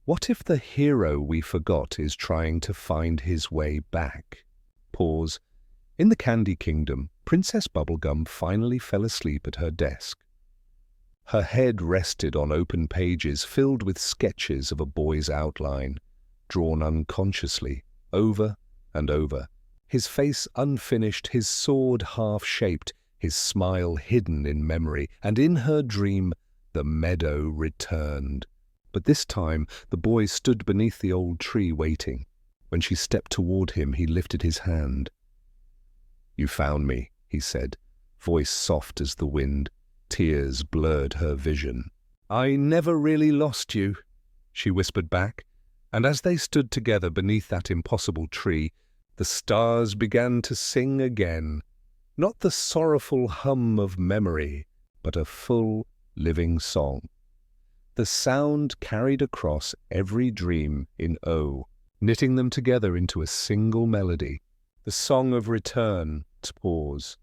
What if the hero we forgot is trying to find his way back? Pause. In the Candy Kingdom, Princess Bubblegum finally fell asleep at her desk. Her head rested on open pages filled with sketches of a boy's outline, drawn unconsciously, over and over. His face unfinished, his sword half-shaped, his smile hidden in memory, and in her dream, the meadow returned. But this time, the boy stood beneath the old tree waiting. When she stepped toward him, he lifted his hand. "You found me," he said, voice soft as the wind. Tears blurred her vision. "I never really lost you," she whispered back, and as they stood together beneath that impossible tree, the stars began to sing again, not the sorrowful hum of memory, but a full, living song. The sound carried across every dream in Ooo, knitting them together into a single melody, the song of return. Pause.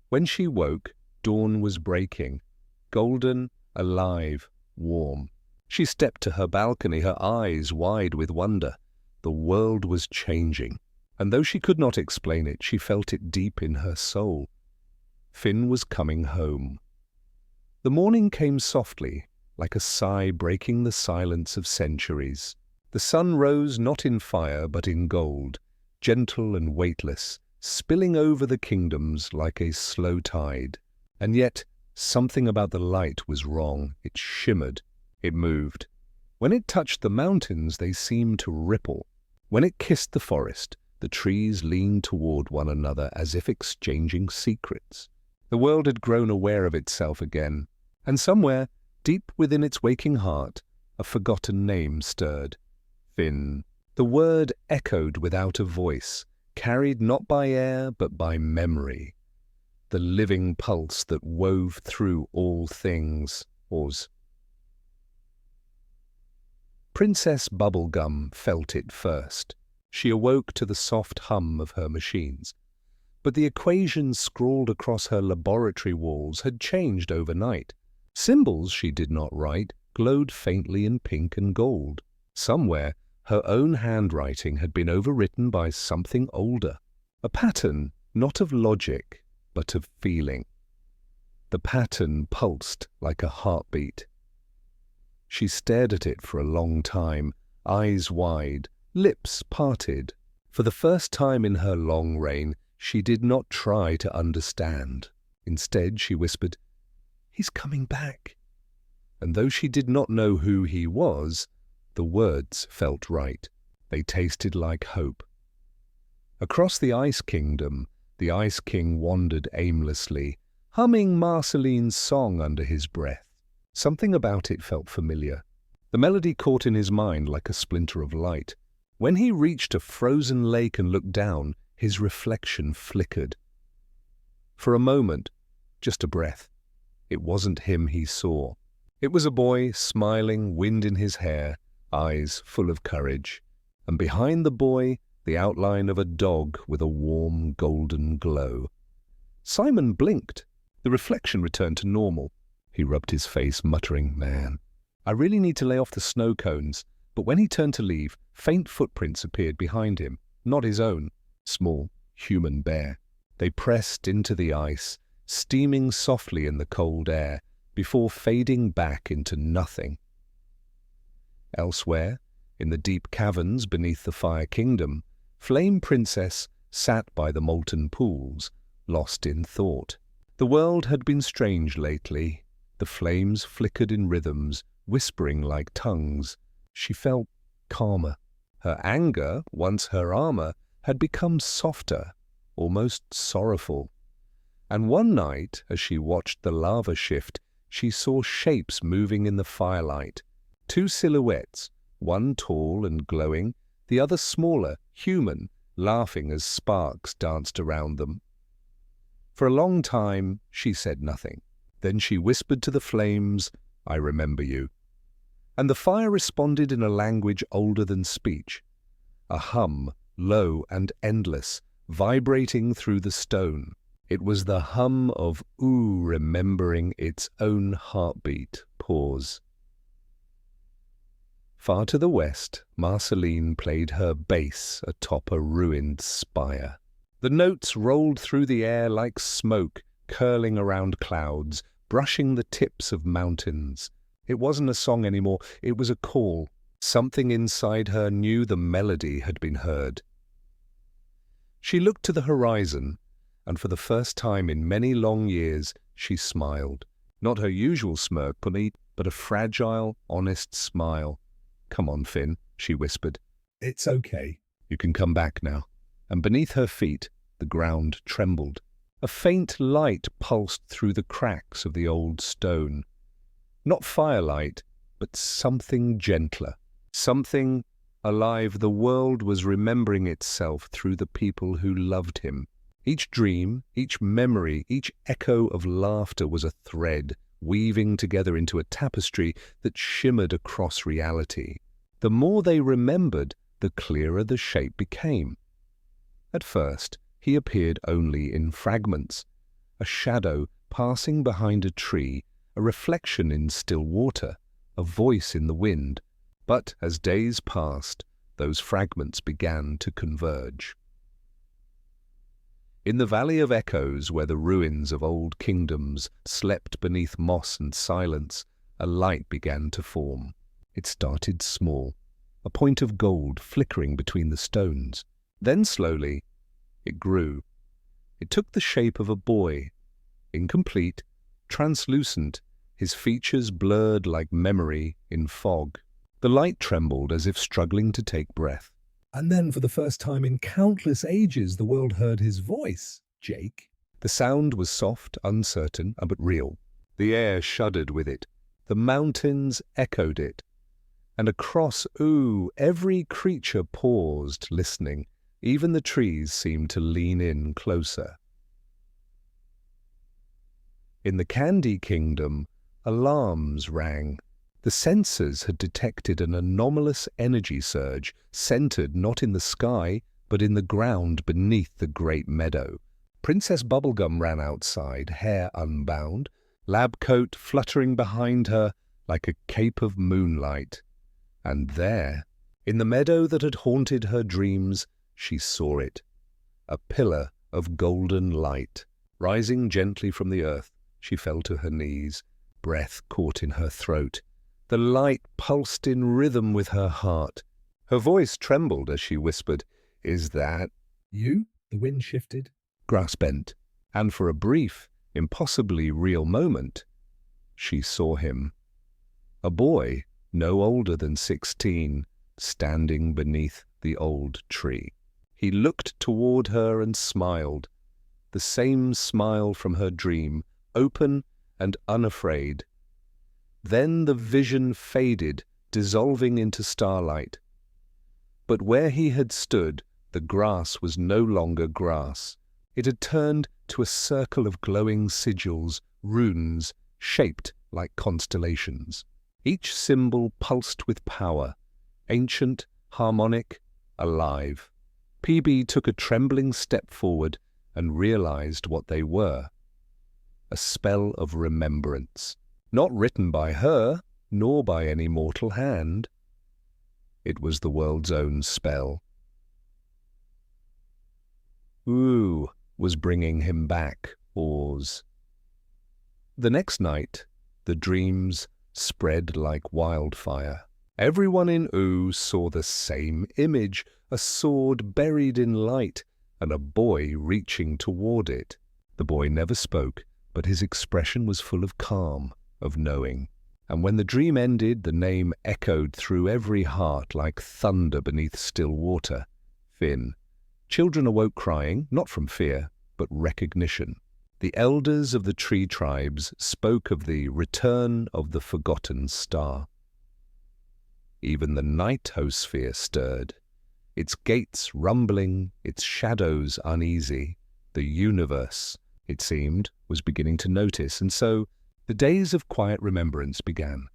When she woke, dawn was breaking, golden, alive, warm. She stepped to her balcony, her eyes wide with wonder. The world was changing, and though she could not explain it, she felt it deep in her soul. Finn was coming home. The morning came softly, like a sigh breaking the silence of centuries. The sun rose not in fire but in gold, gentle and weightless, spilling over the kingdoms like a slow tide. And yet, something about the light was wrong. It shimmered. It moved. When it touched the mountains, they seemed to ripple. When it kissed the forest, the trees leaned toward one another as if exchanging secrets. The world had grown aware of itself again, and somewhere, deep within its waking heart, a forgotten name stirred. Finn. The word echoed without a voice, carried not by air but by memory. The living pulse that wove through all things. Pause. Princess Bubblegum felt it first. She awoke to the soft hum of her machines. But the equations scrawled across her laboratory walls had changed overnight. Symbols she did not write glowed faintly in pink and gold. Somewhere, her own handwriting had been overwritten by something older. A pattern not of logic, but of feeling. The pattern pulsed like a heartbeat. She stared at it for a long time, eyes wide, lips parted. For the first time in her long reign, she did not try to understand. Instead, she whispered, "He's coming back." And though she did not know who he was, the words felt right. They tasted like hope. Across the Ice Kingdom, the Ice King wandered aimlessly, humming Marceline's song under his breath. Something about it felt familiar. The melody caught in his mind like a splinter of light. When he reached a frozen lake and looked down, his reflection flickered. For a moment, just a breath, it wasn't him he saw. It was a boy, smiling, wind in his hair, eyes full of courage, and behind the boy, the outline of a dog with a warm golden glow. Simon blinked. The reflection returned to normal. He rubbed his face, muttering, "Man, I really need to lay off the snow cones." But when he turned to leave, faint footprints appeared behind him, not his own, small, human bare. They pressed into the ice, steaming softly in the cold air, before fading back into nothing. Elsewhere, in the deep caverns beneath the Fire Kingdom, Flame Princess sat by the molten pools, lost in thought. The world had been strange lately. The flames flickered in rhythms, whispering like tongues. She felt calmer. Her anger, once her armor, had become softer, almost sorrowful. And one night, as she watched the lava shift, she saw shapes moving in the firelight. Two silhouettes, one tall and glowing, the other smaller, human, laughing as sparks danced around them. For a long time, she said nothing. Then she whispered to the flames, "I remember you." And the fire responded in a language older than speech, a hum, low and endless, vibrating through the stone. It was the hum of Ooo remembering its own heartbeat. Pause. Far to the west, Marceline played her bass atop a ruined spire. The notes rolled through the air like smoke, curling around clouds, brushing the tips of mountains. It wasn't a song anymore, it was a call. Something inside her knew the melody had been heard. She looked to the horizon, and for the first time in many long years, she smiled. Not her usual smirk, but a fragile, honest smile. "Come on, Finn," she whispered. It's okay. "You can come back now." And beneath her feet, the ground trembled. A faint light pulsed through the cracks of the old stone. Not firelight, but something gentler. Something alive. The world was remembering itself through the people who loved him. Each dream, each memory, each echo of laughter was a thread, weaving together into a tapestry that shimmered across reality. The more they remembered, the clearer the shape became. At first, he appeared only in fragments, a shadow passing behind a tree, a reflection in still water, a voice in the wind. But as days passed, those fragments began to converge. In the Valley of Echoes, where the ruins of old kingdoms slept beneath moss and silence, a light began to form. It started small, a point of gold flickering between the stones. Then slowly, it grew. It took the shape of a boy, incomplete, translucent, his features blurred like memory in fog. The light trembled as if struggling to take breath. And then for the first time in countless ages, the world heard his voice, Jake. The sound was soft, uncertain, but real. The air shuddered with it. The mountains echoed it. And across Ooo, every creature paused, listening. Even the trees seemed to lean in closer. In the Candy Kingdom, alarms rang. The sensors had detected an anomalous energy surge, centered not in the sky, but in the ground beneath the great meadow. Princess Bubblegum ran outside, hair unbound, lab coat fluttering behind her like a cape of moonlight. And there, in the meadow that had haunted her dreams, she saw it, a pillar of golden light. Rising gently from the earth, she fell to her knees, breath caught in her throat. The light pulsed in rhythm with her heart. Her voice trembled as she whispered, "Is that You?" The wind shifted. Grass bent, and for a brief, impossibly real moment, she saw him. A boy, no older than 16, standing beneath the old tree. He looked toward her and smiled, the same smile from her dream, open and unafraid. Then the vision faded, dissolving into starlight. But where he had stood, the grass was no longer grass. It had turned to a circle of glowing sigils, runes, shaped like constellations. Each symbol pulsed with power, ancient, harmonic, alive. PB took a trembling step forward, and realized what they were. A spell of remembrance, not written by her, nor by any mortal hand. It was the world's own spell. Ooo was bringing him back. Pause. The next night, the dreams spread like wildfire. Everyone in Ooo saw the same image, a sword buried in light, and a boy reaching toward it. The boy never spoke, but his expression was full of calm, of knowing. And when the dream ended, the name echoed through every heart like thunder beneath still water. Finn. Children awoke crying, not from fear, but recognition. The elders of the tree tribes spoke of the return of the forgotten star. Even the nightosphere stirred, its gates rumbling, its shadows uneasy. The universe, it seemed, was beginning to notice, and so the days of quiet remembrance began.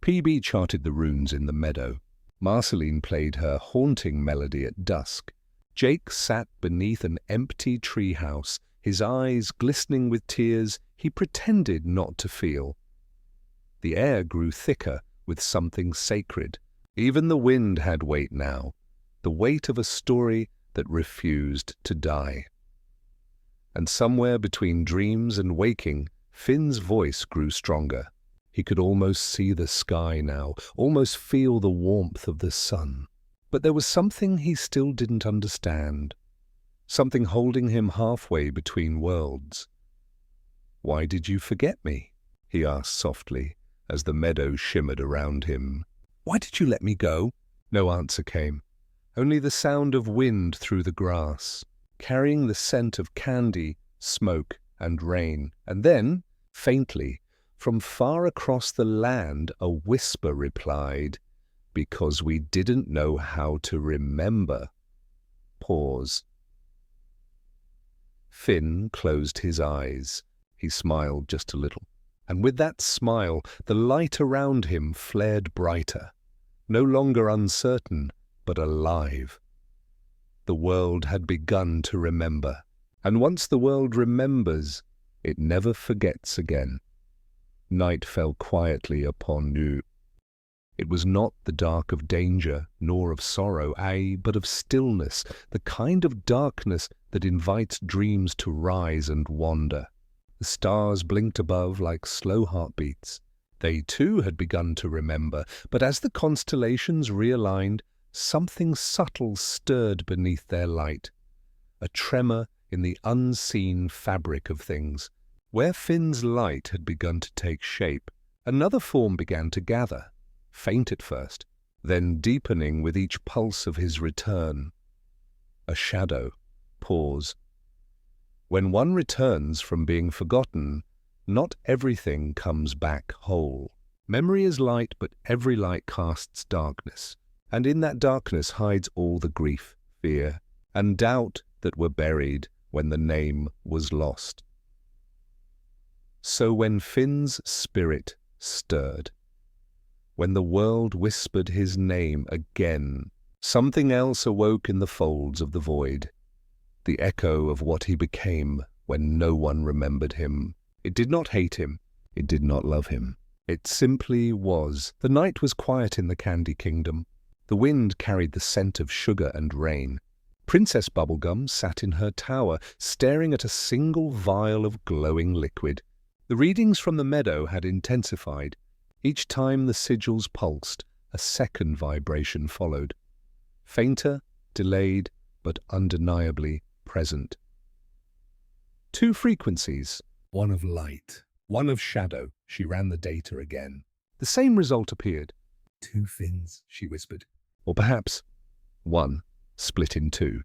PB charted the runes in the meadow. Marceline played her haunting melody at dusk. Jake sat beneath an empty treehouse, his eyes glistening with tears he pretended not to feel. The air grew thicker with something sacred. Even the wind had weight now, the weight of a story that refused to die. And somewhere between dreams and waking, Finn's voice grew stronger. He could almost see the sky now, almost feel the warmth of the sun. But there was something he still didn't understand, something holding him halfway between worlds. "Why did you forget me?" he asked softly, as the meadow shimmered around him. "Why did you let me go?" No answer came, only the sound of wind through the grass, carrying the scent of candy, smoke, and rain. And then, faintly, from far across the land, a whisper replied, "Because we didn't know how to remember." Pause. Finn closed his eyes. He smiled just a little. And with that smile, the light around him flared brighter, no longer uncertain, but alive. The world had begun to remember, and once the world remembers, it never forgets again. Night fell quietly upon Ooo. It was not the dark of danger, nor of sorrow, aye, but of stillness, the kind of darkness that invites dreams to rise and wander. The stars blinked above like slow heartbeats. They too had begun to remember, but as the constellations realigned, something subtle stirred beneath their light, a tremor in the unseen fabric of things. Where Finn's light had begun to take shape, another form began to gather, faint at first, then deepening with each pulse of his return. A shadow. Pause. When one returns from being forgotten, not everything comes back whole. Memory is light, but every light casts darkness, and in that darkness hides all the grief, fear, and doubt that were buried when the name was lost. So when Finn's spirit stirred, when the world whispered his name again, something else awoke in the folds of the void, the echo of what he became when no one remembered him. It did not hate him, it did not love him. It simply was. The night was quiet in the Candy Kingdom. The wind carried the scent of sugar and rain. Princess Bubblegum sat in her tower, staring at a single vial of glowing liquid. The readings from the meadow had intensified. Each time the sigils pulsed, a second vibration followed. Fainter, delayed, but undeniably present. Two frequencies, one of light, one of shadow. She ran the data again. The same result appeared. "Two Finns," she whispered. Or perhaps one split in two.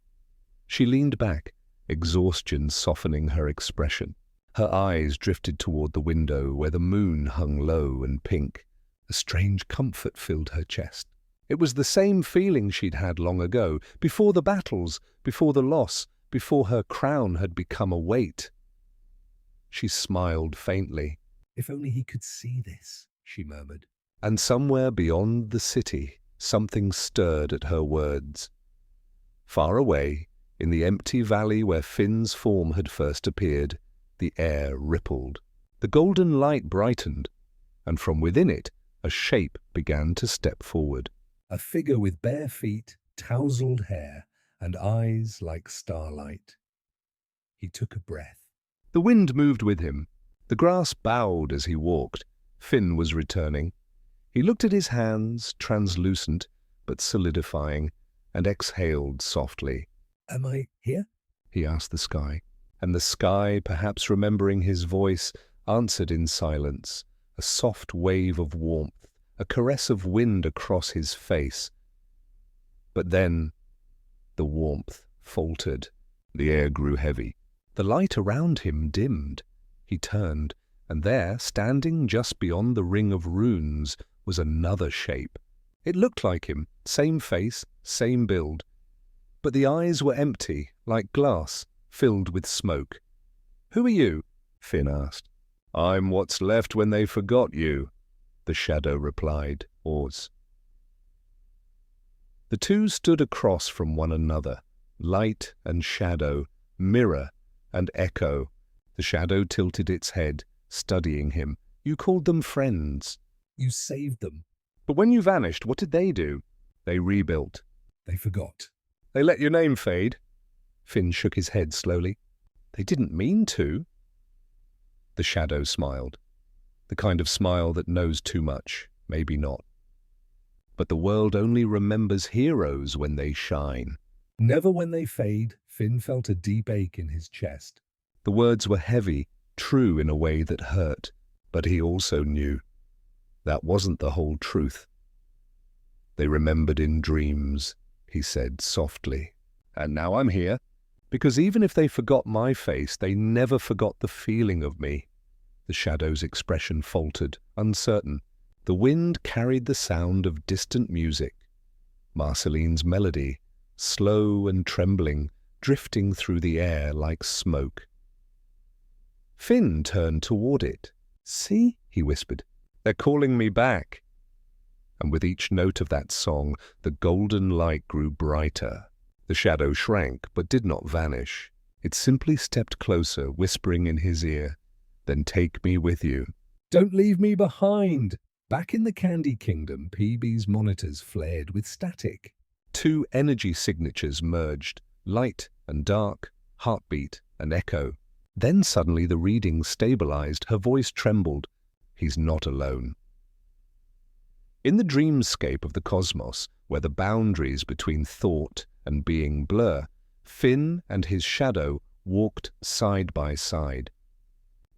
She leaned back, exhaustion softening her expression. Her eyes drifted toward the window where the moon hung low and pink. A strange comfort filled her chest. It was the same feeling she'd had long ago, before the battles, before the loss, before her crown had become a weight. She smiled faintly. "If only he could see this," she murmured. And somewhere beyond the city, something stirred at her words. Far away, In the empty valley where Finn's form had first appeared, the air rippled. The golden light brightened, and from within it, a shape began to step forward. A figure with bare feet, tousled hair, and eyes like starlight. He took a breath. The wind moved with him. The grass bowed as he walked. Finn was returning. He looked at his hands, translucent but solidifying, and exhaled softly. "Am I here?" he asked the sky. And the sky, perhaps remembering his voice, answered in silence, a soft wave of warmth, a caress of wind across his face. But then the warmth faltered. The air grew heavy. The light around him dimmed. He turned, and there, standing just beyond the ring of runes, was another shape. It looked like him, same face, same build. But the eyes were empty, like glass, filled with smoke. "Who are you?" Finn asked. "I'm what's left when they forgot you," the shadow replied, Oz. The two stood across from one another, light and shadow, mirror and echo. The shadow tilted its head, studying him. "You called them friends." "You saved them." "But when you vanished, what did they do?" "They rebuilt." "They forgot." "They let your name fade?" Finn shook his head slowly. "They didn't mean to." The shadow smiled. The kind of smile that knows too much, maybe not. But the world only remembers heroes when they shine. "Never when they fade." Finn felt a deep ache in his chest. The words were heavy, true in a way that hurt, but he also knew that wasn't the whole truth. "They remembered in dreams," he said softly. "And now I'm here, because even if they forgot my face, they never forgot the feeling of me." The shadow's expression faltered, uncertain. The wind carried the sound of distant music. Marceline's melody, slow and trembling, drifting through the air like smoke. Finn turned toward it. "See?" he whispered. "They're calling me back." And with each note of that song, the golden light grew brighter. The shadow shrank, but did not vanish. It simply stepped closer, whispering in his ear, "Then take me with you." "Don't leave me behind." Back in the Candy Kingdom, PB's monitors flared with static. Two energy signatures merged, light and dark, heartbeat and echo. Then suddenly the reading stabilized, her voice trembled. "He's not alone." In the dreamscape of the cosmos, where the boundaries between thought and being blur, Finn and his shadow walked side by side.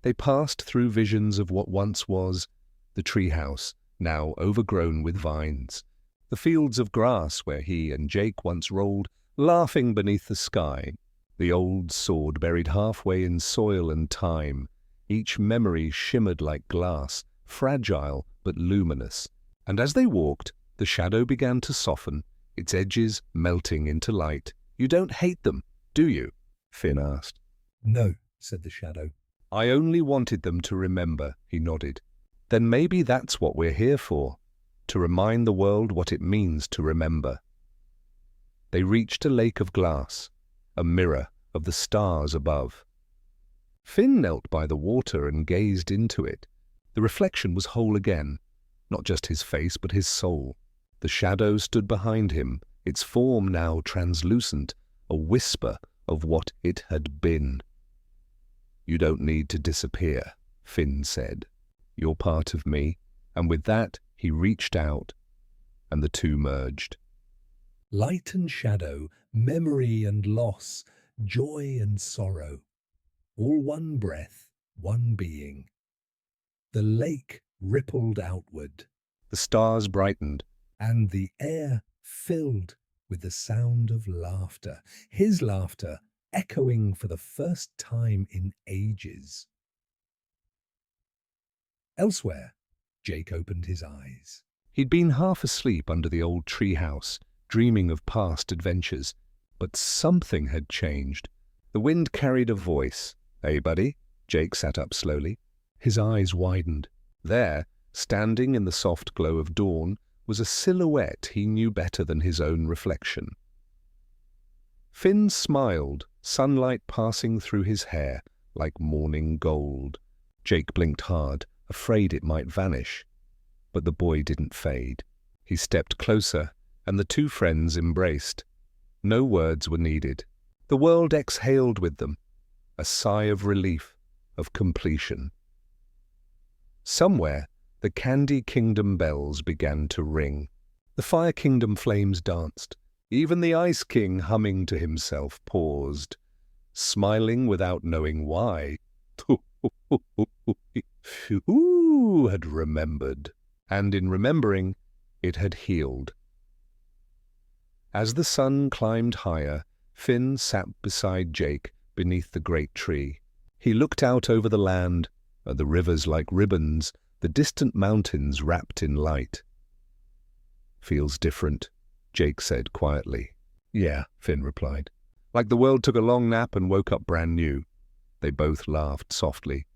They passed through visions of what once was the treehouse, now overgrown with vines, the fields of grass where he and Jake once rolled, laughing beneath the sky, the old sword buried halfway in soil and time. Each memory shimmered like glass, fragile but luminous. And as they walked, the shadow began to soften, its edges melting into light. "You don't hate them, do you?" Finn asked. "No," said the shadow. "I only wanted them to remember," he nodded. "Then maybe that's what we're here for, to remind the world what it means to remember." They reached a lake of glass, a mirror of the stars above. Finn knelt by the water and gazed into it. The reflection was whole again, not just his face but his soul. The shadow stood behind him, its form now translucent, a whisper of what it had been. "You don't need to disappear," Finn said. "You're part of me." And with that, he reached out, and the two merged. Light and shadow, memory and loss, joy and sorrow. All one breath, one being. The lake rippled outward. The stars brightened. And the air filled with the sound of laughter, his laughter echoing for the first time in ages. Elsewhere, Jake opened his eyes. He'd been half asleep under the old treehouse, dreaming of past adventures. But something had changed. The wind carried a voice. "Hey, buddy." Jake sat up slowly. His eyes widened. There, standing in the soft glow of dawn, was a silhouette he knew better than his own reflection. Finn smiled, sunlight passing through his hair like morning gold. Jake blinked hard, afraid it might vanish. But the boy didn't fade. He stepped closer, and the two friends embraced. No words were needed. The world exhaled with them, a sigh of relief, of completion. Somewhere, the Candy Kingdom bells began to ring. The Fire Kingdom flames danced. Even the Ice King, humming to himself, paused, smiling without knowing why. Ooh had remembered, and in remembering, it had healed. As the sun climbed higher, Finn sat beside Jake beneath the great tree. He looked out over the land, at the rivers like ribbons, the distant mountains wrapped in light. "Feels different," Jake said quietly. "Yeah," Finn replied. "Like the world took a long nap and woke up brand new." They both laughed softly.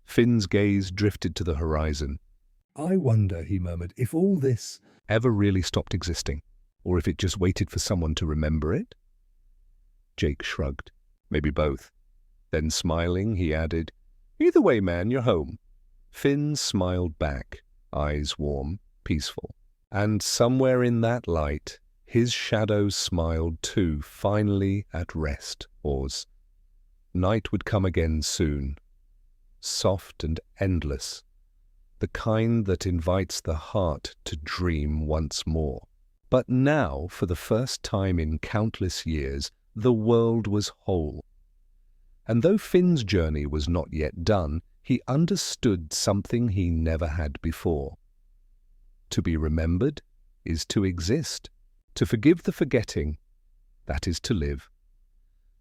Finn's gaze drifted to the horizon. "I wonder," he murmured, "if all this Ever really stopped existing, or if it just waited for someone to remember it?" Jake shrugged. "Maybe both." Then smiling, he added, "Either way, man, you're home." Finn smiled back, eyes warm, peaceful. And somewhere in that light, his shadow smiled too, finally at rest. Pause. Night would come again soon, soft and endless, the kind that invites the heart to dream once more. But now, for the first time in countless years, the world was whole. And though Finn's journey was not yet done, he understood something he never had before. To be remembered is to exist. To forgive the forgetting, that is to live.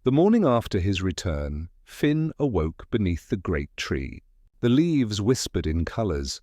The morning after his return, Finn awoke beneath the great tree. The leaves whispered in colours,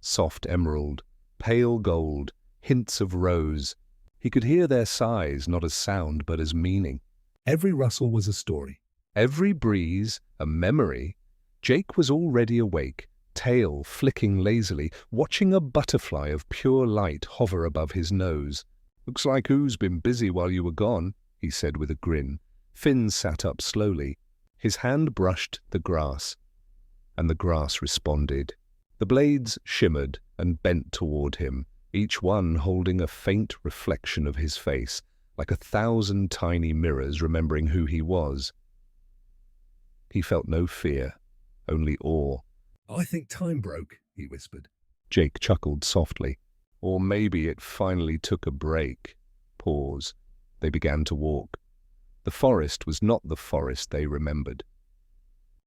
soft emerald, pale gold, hints of rose. He could hear their sighs not as sound but as meaning. every rustle was a story. Every breeze a memory. Jake was already awake, tail flicking lazily, watching a butterfly of pure light hover above his nose. "Looks like Oo's been busy while you were gone," he said with a grin. Finn sat up slowly. His hand brushed the grass, and the grass responded. The blades shimmered and bent toward him, each one holding a faint reflection of his face, like 1,000 tiny mirrors remembering who he was. He felt no fear, only awe. "I think time broke," he whispered. Jake chuckled softly. Or maybe it finally took a break. Pause. They began to walk. The forest was not the forest they remembered.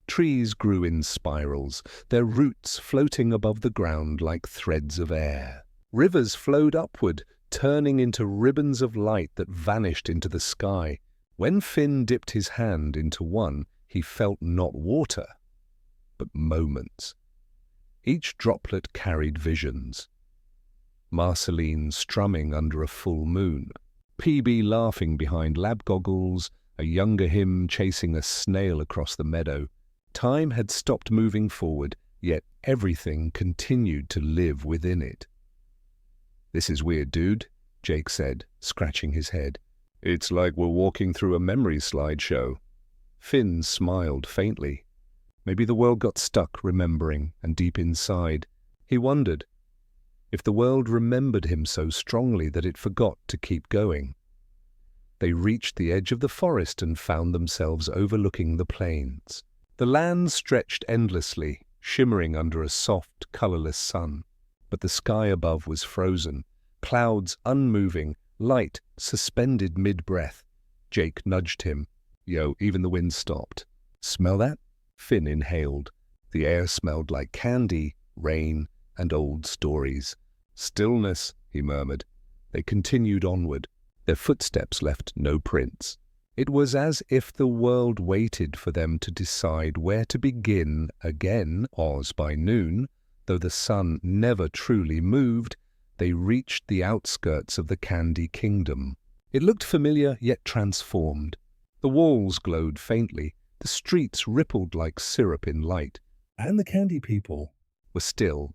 Trees grew in spirals, their roots floating above the ground like threads of air. Rivers flowed upward, turning into ribbons of light that vanished into the sky. When Finn dipped his hand into one, he felt not water, but moments. Each droplet carried visions. Marceline strumming under a full moon, PB laughing behind lab goggles, a younger him chasing a snail across the meadow. Time had stopped moving forward, yet everything continued to live within it. "This is weird, dude," Jake said, scratching his head. "It's like we're walking through a memory slideshow." Finn smiled faintly. Maybe the world got stuck remembering, and deep inside, he wondered if the world remembered him so strongly that it forgot to keep going. They reached the edge of the forest and found themselves overlooking the plains. The land stretched endlessly, shimmering under a soft, colorless sun. But the sky above was frozen, clouds unmoving, light suspended mid-breath. Jake nudged him. "Yo, even the wind stopped." "Smell that?" Finn inhaled. The air smelled like candy, rain, and old stories. "Stillness," he murmured. They continued onward. Their footsteps left no prints. It was as if the world waited for them to decide where to begin again. Oz by noon, though the sun never truly moved, they reached the outskirts of the Candy Kingdom. It looked familiar yet transformed. The walls glowed faintly, the streets rippled like syrup in light. And the candy people Were still.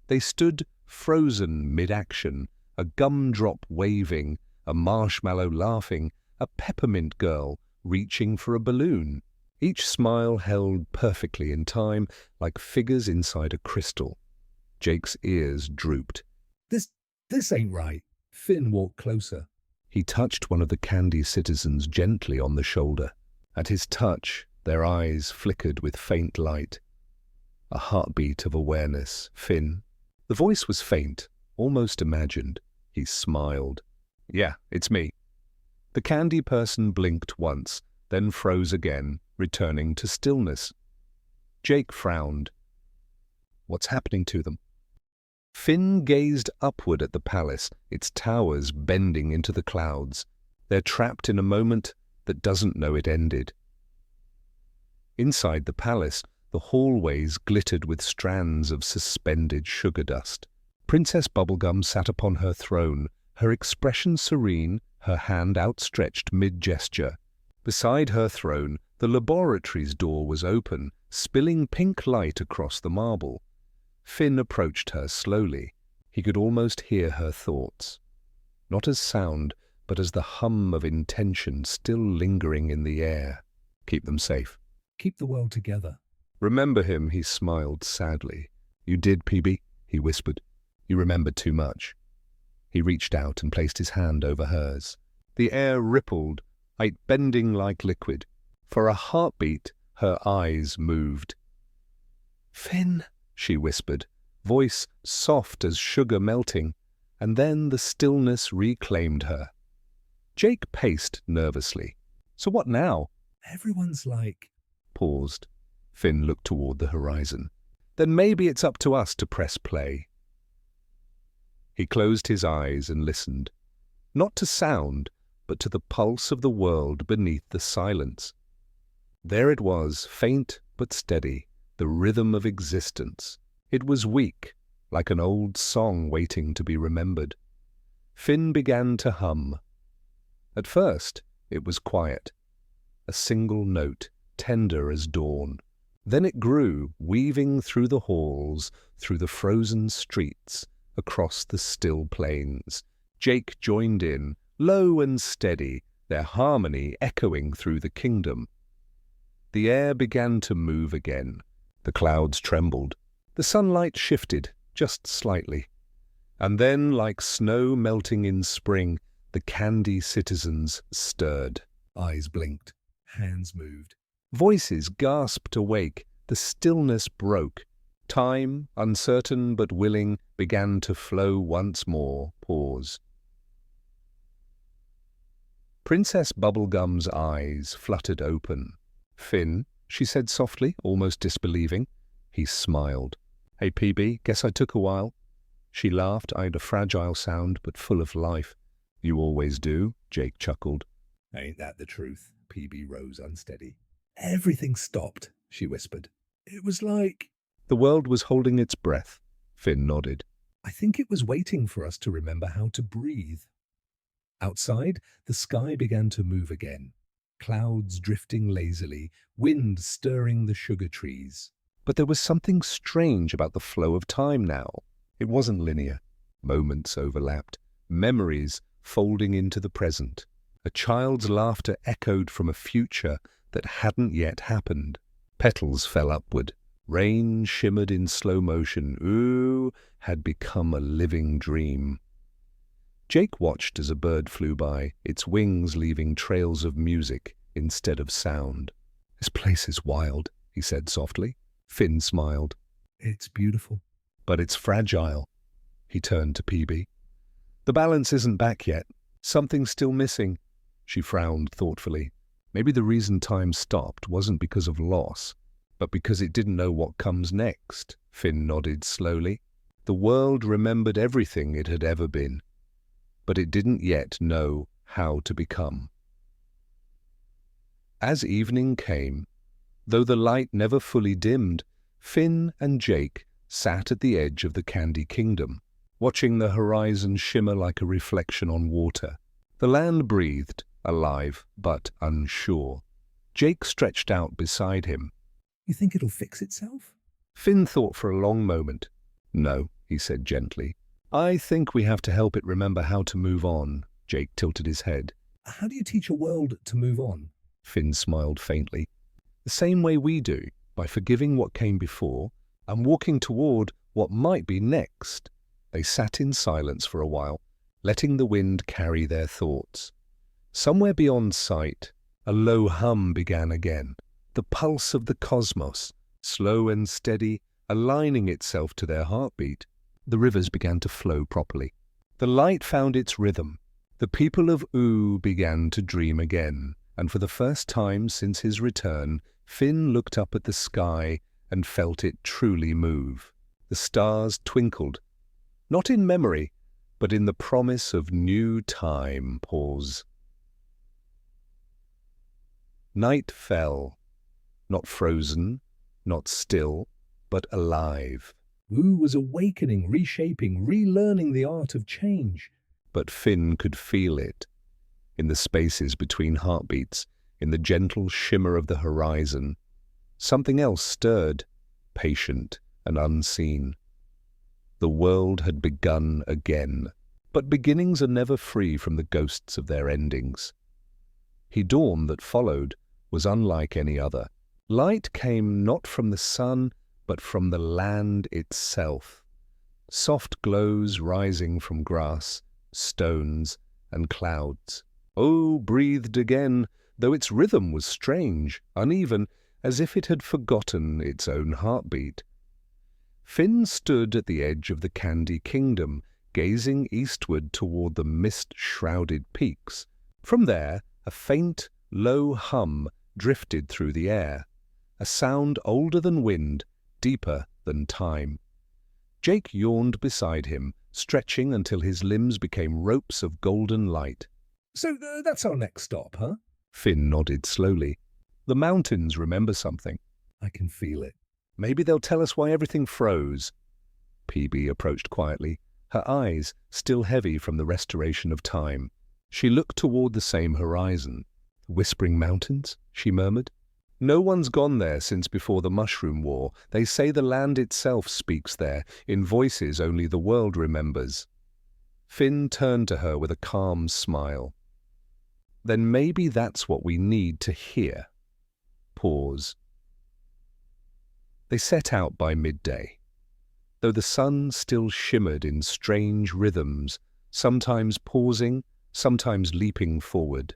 They stood frozen mid-action, a gumdrop waving, a marshmallow laughing, a peppermint girl reaching for a balloon. Each smile held perfectly in time, like figures inside a crystal. Jake's ears drooped. This ain't right. Finn walked closer. He touched one of the candy citizens gently on the shoulder. At his touch, their eyes flickered with faint light. A heartbeat of awareness. Finn. The voice was faint, almost imagined. He smiled. "Yeah, it's me." The candy person blinked once, then froze again, returning to stillness. Jake frowned. What's happening to them? Finn gazed upward at the palace, its towers bending into the clouds. They're trapped in a moment that doesn't know it ended. Inside the palace, the hallways glittered with strands of suspended sugar dust. Princess Bubblegum sat upon her throne, her expression serene, her hand outstretched mid-gesture. Beside her throne, the laboratory's door was open, spilling pink light across the marble. Finn approached her slowly. He could almost hear her thoughts. Not as sound, but as the hum of intention still lingering in the air. Keep them safe. Keep the world together. Remember him, he smiled sadly. You did, PB, he whispered. You remembered too much. He reached out and placed his hand over hers. The air rippled, bending like liquid. For a heartbeat, her eyes moved. Finn, she whispered, voice soft as sugar melting, and then the stillness reclaimed her. Jake paced nervously. So what now? Everyone's like... Paused. Finn looked toward the horizon. Then maybe it's up to us to press play. He closed his eyes and listened, not to sound, but to the pulse of the world beneath the silence. There it was, faint but steady, the rhythm of existence. It was weak, like an old song waiting to be remembered. Finn began to hum. At first, it was quiet, a single note, tender as dawn. Then it grew, weaving through the halls, through the frozen streets, across the still plains. Jake joined in, low and steady, their harmony echoing through the kingdom. The air began to move again. The clouds trembled. The sunlight shifted, just slightly. And then, like snow melting in spring, the candy citizens stirred. Eyes blinked. Hands moved. Voices gasped awake. The stillness broke. Time, uncertain but willing, began to flow once more. Pause. Princess Bubblegum's eyes fluttered open. Finn, she said softly, almost disbelieving. He smiled. Hey, PB, guess I took a while. She laughed, eyed a fragile sound, but full of life. You always do, Jake chuckled. Ain't that the truth? PB rose unsteady. Everything stopped, she whispered. It was like... The world was holding its breath. Finn nodded. I think it was waiting for us to remember how to breathe. Outside, the sky began to move again. Clouds drifting lazily, wind stirring the sugar trees. But there was something strange about the flow of time now. It wasn't linear. Moments overlapped, memories folding into the present. A child's laughter echoed from a future that hadn't yet happened. Petals fell upward. Rain shimmered in slow motion. Ooh had become a living dream. Jake watched as a bird flew by, its wings leaving trails of music instead of sound. This place is wild, he said softly. Finn smiled. It's beautiful. But it's fragile. He turned to PB. The balance isn't back yet. Something's still missing. She frowned thoughtfully. Maybe the reason time stopped wasn't because of loss, but because it didn't know what comes next. Finn nodded slowly. The world remembered everything it had ever been, but it didn't yet know how to become. As evening came, though the light never fully dimmed, Finn and Jake sat at the edge of the Candy Kingdom, watching the horizon shimmer like a reflection on water. The land breathed, alive but unsure. Jake stretched out beside him. You think it'll fix itself? Finn thought for a long moment. No, he said gently. I think we have to help it remember how to move on. Jake tilted his head. How do you teach a world to move on? Finn smiled faintly. The same way we do, by forgiving what came before and walking toward what might be next. They sat in silence for a while, letting the wind carry their thoughts. Somewhere beyond sight, a low hum began again, the pulse of the cosmos, slow and steady, aligning itself to their heartbeat. The rivers began to flow properly. The light found its rhythm. The people of Ooo began to dream again, and for the first time since his return, Finn looked up at the sky and felt it truly move. The stars twinkled, not in memory, but in the promise of new time. Pause. Night fell, not frozen, not still, but alive. Ooo was awakening, reshaping, relearning the art of change. But Finn could feel it. In the spaces between heartbeats, in the gentle shimmer of the horizon, something else stirred, patient and unseen. The world had begun again, but beginnings are never free from the ghosts of their endings. Dawn that followed was unlike any other. Light came not from the sun, but from the land itself. Soft glows rising from grass, stones, and clouds. Oh, breathed again, though its rhythm was strange, uneven, as if it had forgotten its own heartbeat. Finn stood at the edge of the Candy Kingdom, gazing eastward toward the mist-shrouded peaks. From there, a faint, low hum drifted through the air, a sound older than wind, deeper than time. Jake yawned beside him, stretching until his limbs became ropes of golden light. So that's our next stop, huh? Finn nodded slowly. The mountains remember something. I can feel it. Maybe they'll tell us why everything froze. PB approached quietly, her eyes still heavy from the restoration of time. She looked toward the same horizon. Whispering Mountains, she murmured. No one's gone there since before the Mushroom War. They say the land itself speaks there, in voices only the world remembers. Finn turned to her with a calm smile. Then maybe that's what we need to hear. Pause. They set out by midday. Though the sun still shimmered in strange rhythms, sometimes pausing, sometimes leaping forward.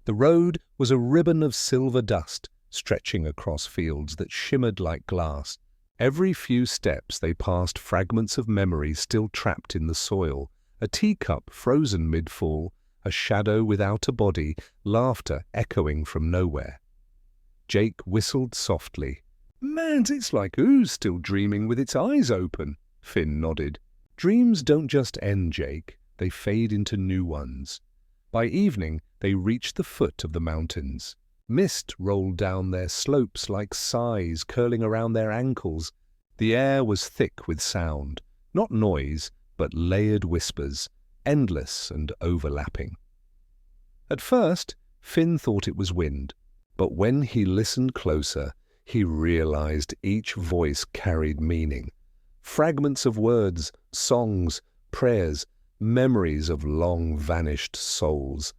The road was a ribbon of silver dust stretching across fields that shimmered like glass. Every few steps they passed fragments of memory still trapped in the soil, a teacup frozen mid-fall, a shadow without a body, laughter echoing from nowhere. Jake whistled softly. Man, it's like Oo's still dreaming with its eyes open. Finn nodded. Dreams don't just end, Jake. They fade into new ones. By evening, they reached the foot of the mountains. Mist rolled down their slopes like sighs curling around their ankles. The air was thick with sound, not noise, but layered whispers, endless and overlapping. At first, Finn thought it was wind, but when he listened closer, he realized each voice carried meaning. Fragments of words, songs, prayers, memories of long-vanished souls.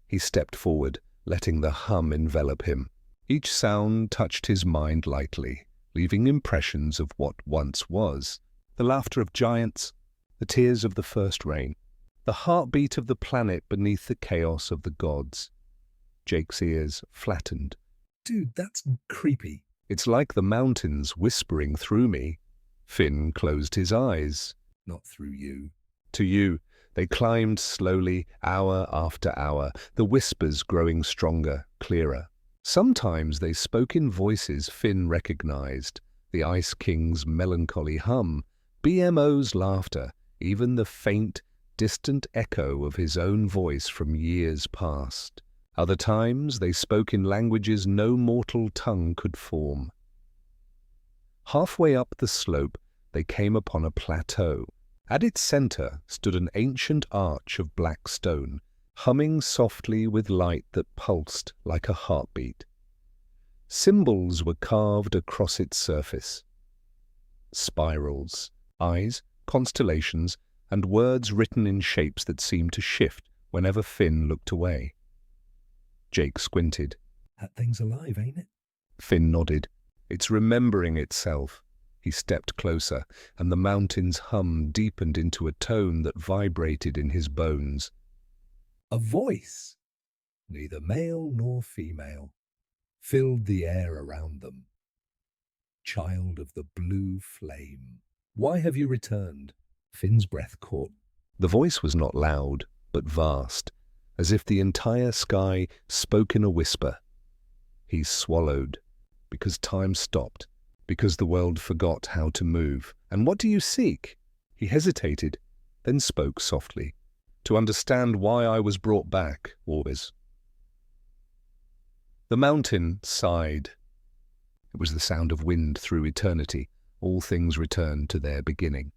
He stepped forward, letting the hum envelop him. Each sound touched his mind lightly, leaving impressions of what once was. The laughter of giants, the tears of the first rain, the heartbeat of the planet beneath the chaos of the gods. Jake's ears flattened. Dude, that's creepy. It's like the mountains whispering through me. Finn closed his eyes. Not through you. To you, they climbed slowly, hour after hour, the whispers growing stronger, clearer. Sometimes they spoke in voices Finn recognized, the Ice King's melancholy hum, Beemo's laughter, even the faint, distant echo of his own voice from years past. Other times they spoke in languages no mortal tongue could form. Halfway up the slope, they came upon a plateau. At its center stood an ancient arch of black stone, humming softly with light that pulsed like a heartbeat. Symbols were carved across its surface. Spirals, eyes, constellations, and words written in shapes that seemed to shift whenever Finn looked away. Jake squinted. That thing's alive, ain't it? Finn nodded. It's remembering itself. He stepped closer, and the mountain's hum deepened into a tone that vibrated in his bones. A voice, neither male nor female, filled the air around them. Child of the blue flame, why have you returned? Finn's breath caught. The voice was not loud, but vast, as if the entire sky spoke in a whisper. He swallowed, because time stopped, because the world forgot how to move. And what do you seek? He hesitated, then spoke softly. To understand why I was brought back, always. The mountain sighed. It was the sound of wind through eternity. All things returned to their beginning.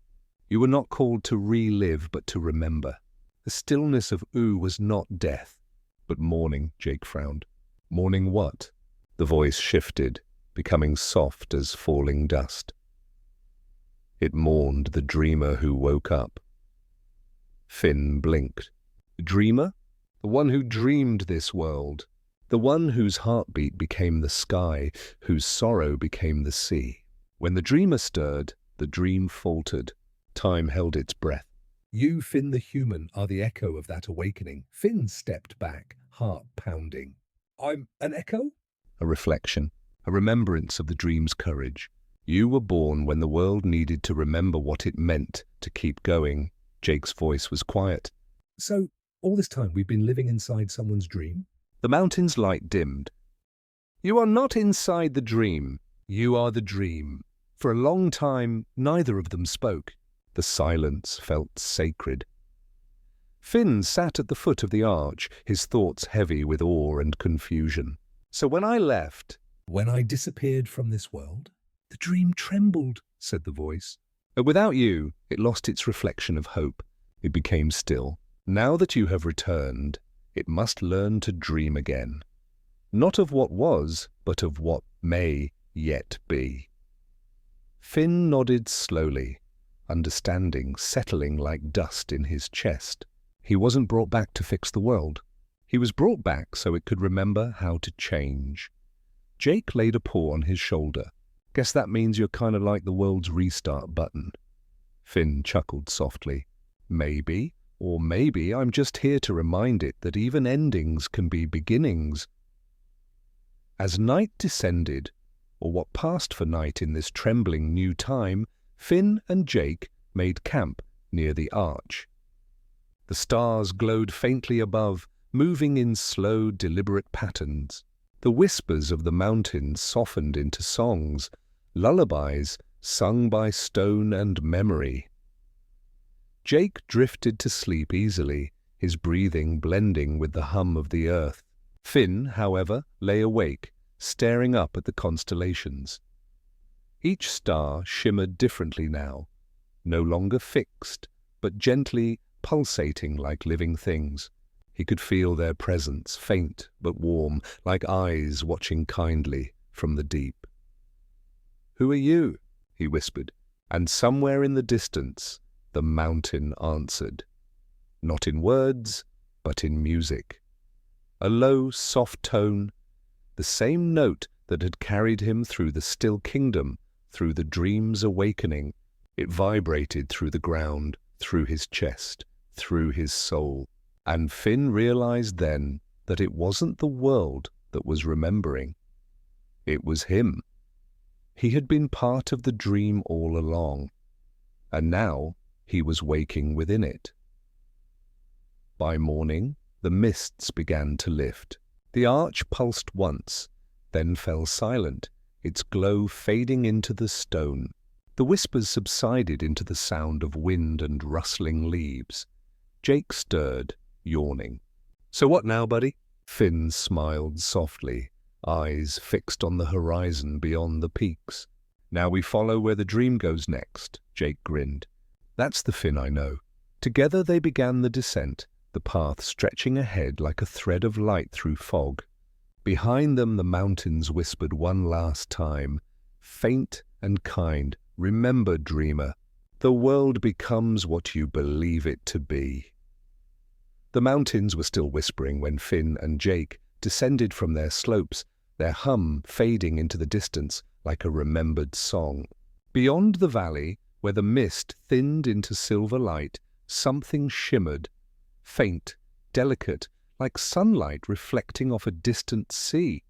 You were not called to relive, but to remember. The stillness of Ooo was not death, but mourning, Jake frowned. Mourning what? The voice shifted, becoming soft as falling dust. It mourned the dreamer who woke up. Finn blinked. The dreamer? The one who dreamed this world. The one whose heartbeat became the sky, whose sorrow became the sea. When the dreamer stirred, the dream faltered. Time held its breath. You, Finn the human, are the echo of that awakening. Finn stepped back, heart pounding. I'm an echo? A reflection, a remembrance of the dream's courage. You were born when the world needed to remember what it meant to keep going. Jake's voice was quiet. So, all this time we've been living inside someone's dream? The mountain's light dimmed. You are not inside the dream. You are the dream. For a long time, neither of them spoke. The silence felt sacred. Finn sat at the foot of the arch, his thoughts heavy with awe and confusion. So when I left... When I disappeared from this world, the dream trembled, said the voice. Without you, it lost its reflection of hope. It became still. Now that you have returned, it must learn to dream again. Not of what was, but of what may yet be. Finn nodded slowly, understanding settling like dust in his chest. He wasn't brought back to fix the world. He was brought back so it could remember how to change. Jake laid a paw on his shoulder. Guess that means you're kind of like the world's restart button. Finn chuckled softly. Maybe, or maybe I'm just here to remind it that even endings can be beginnings. As night descended, or what passed for night in this trembling new time, Finn and Jake made camp near the arch. The stars glowed faintly above, moving in slow, deliberate patterns. The whispers of the mountains softened into songs, lullabies sung by stone and memory. Jake drifted to sleep easily, his breathing blending with the hum of the earth. Finn, however, lay awake, staring up at the constellations. Each star shimmered differently now, no longer fixed, but gently pulsating like living things. He could feel their presence, faint but warm, like eyes watching kindly from the deep. "Who are you?" he whispered, and somewhere in the distance the mountain answered. Not in words, but in music. A low, soft tone, the same note that had carried him through the still kingdom, through the dream's awakening. It vibrated through the ground, through his chest, through his soul. And Finn realized then that it wasn't the world that was remembering. It was him. He had been part of the dream all along, and now he was waking within it. By morning, the mists began to lift. The arch pulsed once, then fell silent, its glow fading into the stone. The whispers subsided into the sound of wind and rustling leaves. Jake stirred, yawning. "So what now, buddy?" Finn smiled softly, eyes fixed on the horizon beyond the peaks. "Now we follow where the dream goes next," Jake grinned. "That's the Finn I know." Together they began the descent, the path stretching ahead like a thread of light through fog. Behind them the mountains whispered one last time, faint and kind, "Remember, dreamer, the world becomes what you believe it to be." The mountains were still whispering when Finn and Jake descended from their slopes, their hum fading into the distance like a remembered song. Beyond the valley, where the mist thinned into silver light, something shimmered, faint, delicate, like sunlight reflecting off a distant sea.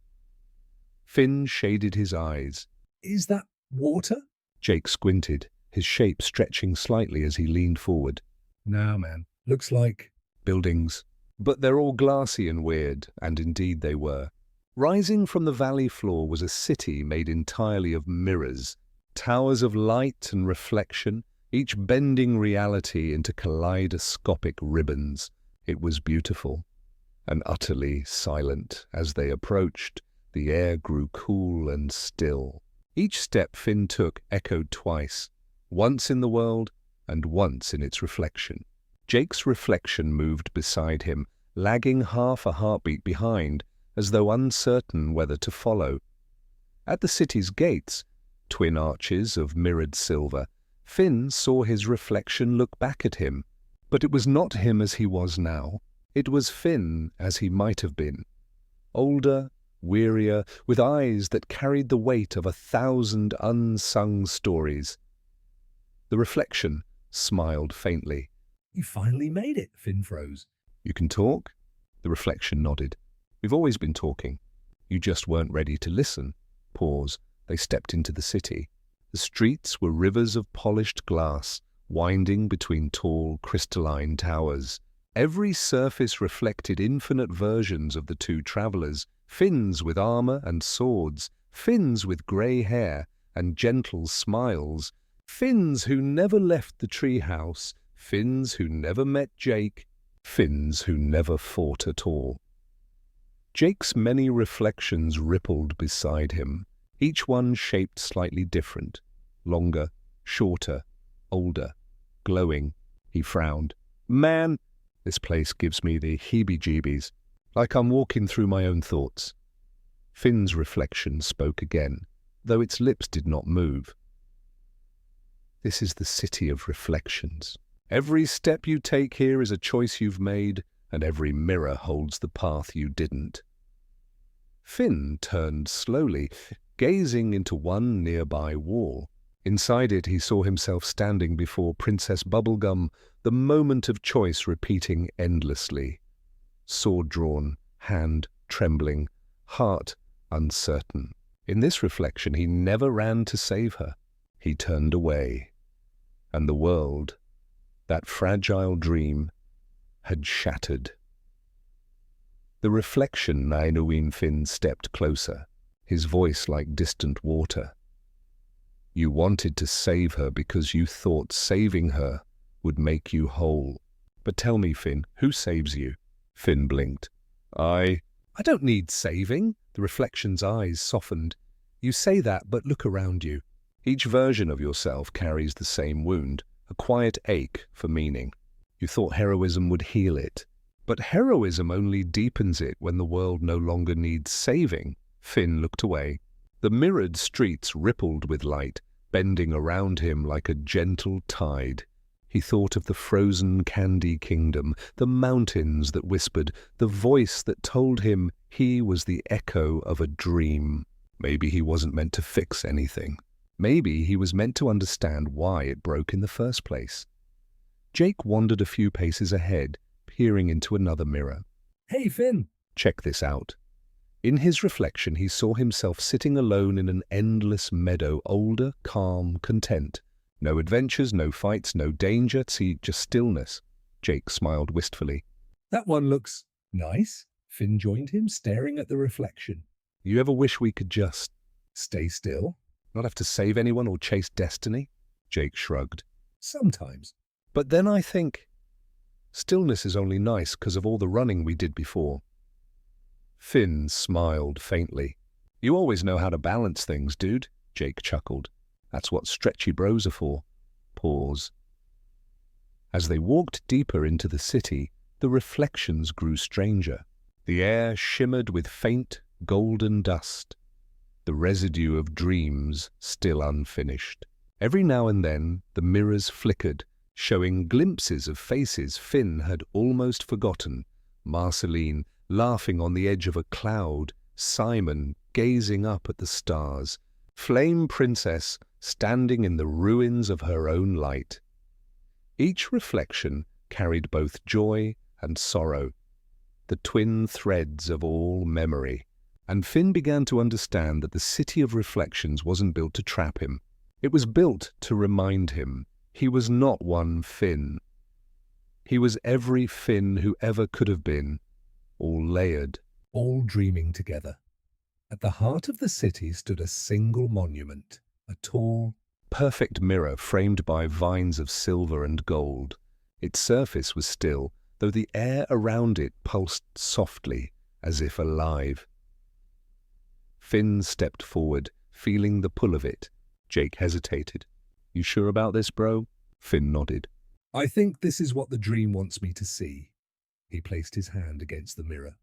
Finn shaded his eyes. Is that water? Jake squinted, his shape stretching slightly as he leaned forward. Nah, man. Looks like Buildings. But they're all glassy and weird, and indeed they were. Rising from the valley floor was a city made entirely of mirrors, towers of light and reflection, each bending reality into kaleidoscopic ribbons. It was beautiful, and utterly silent. As they approached, the air grew cool and still. Each step Finn took echoed twice, once in the world and once in its reflection. Jake's reflection moved beside him, lagging half a heartbeat behind, as though uncertain whether to follow. At the city's gates, twin arches of mirrored silver, Finn saw his reflection look back at him. But it was not him as he was now. It was Finn as he might have been. Older, wearier, with eyes that carried the weight of 1,000 unsung stories. The reflection smiled faintly. you finally made it, Finn froze. You can talk? The reflection nodded. We've always been talking. You just weren't ready to listen. Pause. They stepped into the city. The streets were rivers of polished glass, winding between tall, crystalline towers. Every surface reflected infinite versions of the two travelers, Finns with armor and swords, Finns with grey hair and gentle smiles, Finns who never left the treehouse, Finns who never met Jake, Finns who never fought at all. Jake's many reflections rippled beside him, each one shaped slightly different, longer, shorter, older, glowing. He frowned. Man, this place gives me the heebie-jeebies, like I'm walking through my own thoughts. Finn's reflection spoke again, though its lips did not move. This is the city of reflections. Every step you take here is a choice you've made, and every mirror holds the path you didn't. Finn turned slowly, gazing into one nearby wall. Inside it he saw himself standing before Princess Bubblegum, the moment of choice repeating endlessly. Sword drawn, hand trembling, heart uncertain. In this reflection he never ran to save her. He turned away. And the world, that fragile dream, had shattered. The reflection Nainoween Finn stepped closer, his voice like distant water. You wanted to save her because you thought saving her would make you whole. But tell me, Finn, who saves you? Finn blinked. I don't need saving. The reflection's eyes softened. You say that, but look around you. Each version of yourself carries the same wound, a quiet ache for meaning. You thought heroism would heal it. But heroism only deepens it when the world no longer needs saving. Finn looked away. The mirrored streets rippled with light, bending around him like a gentle tide. He thought of the frozen candy kingdom, the mountains that whispered, the voice that told him he was the echo of a dream. Maybe he wasn't meant to fix anything. Maybe he was meant to understand why it broke in the first place. Jake wandered a few paces ahead, peering into another mirror. Hey, Finn! Check this out. In his reflection, he saw himself sitting alone in an endless meadow, older, calm, content. No adventures, no fights, no danger, see, just stillness. Jake smiled wistfully. That one looks nice. Finn joined him, staring at the reflection. You ever wish we could just Stay still? not have to save anyone or chase destiny? Jake shrugged. Sometimes. But then I think stillness is only nice because of all the running we did before. Finn smiled faintly. You always know how to balance things, dude, Jake chuckled. That's what stretchy bros are for. Pause. As they walked deeper into the city, the reflections grew stranger. The air shimmered with faint, golden dust, the residue of dreams still unfinished. Every now and then, the mirrors flickered, showing glimpses of faces Finn had almost forgotten. Marceline laughing on the edge of a cloud, Simon gazing up at the stars, Flame Princess standing in the ruins of her own light. Each reflection carried both joy and sorrow, the twin threads of all memory. And Finn began to understand that the city of reflections wasn't built to trap him. It was built to remind him he was not one Finn. He was every Finn who ever could have been, all layered, all dreaming together. At the heart of the city stood a single monument, a tall, perfect mirror framed by vines of silver and gold. Its surface was still, though the air around it pulsed softly, as if alive. Finn stepped forward, feeling the pull of it. Jake hesitated. "You sure about this, bro?" Finn nodded. "I think this is what the dream wants me to see." He placed his hand against the mirror,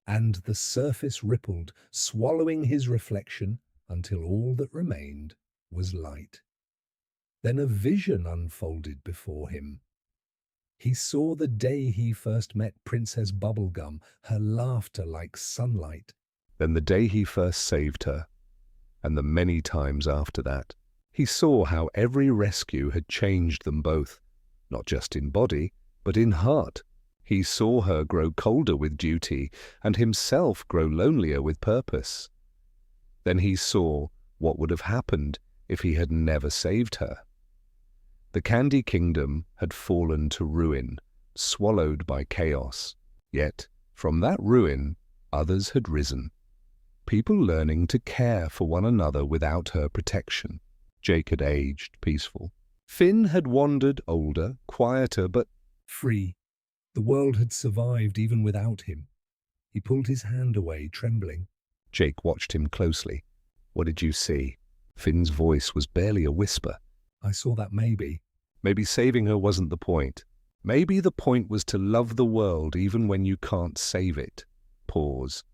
and the surface rippled, swallowing his reflection until all that remained was light. Then a vision unfolded before him. He saw the day he first met Princess Bubblegum, her laughter like sunlight. Then the day he first saved her, and the many times after that. He saw how every rescue had changed them both, not just in body, but in heart. He saw her grow colder with duty, and himself grow lonelier with purpose. Then he saw what would have happened if he had never saved her. The Candy Kingdom had fallen to ruin, swallowed by chaos. Yet, from that ruin, others had risen. People learning to care for one another without her protection. Jake had aged, peaceful. Finn had wandered older, quieter, but free. The world had survived even without him. He pulled his hand away, trembling. Jake watched him closely. "What did you see?" Finn's voice was barely a whisper. "I saw that maybe." Maybe saving her wasn't the point. Maybe the point was to love the world even when you can't save it. Pause.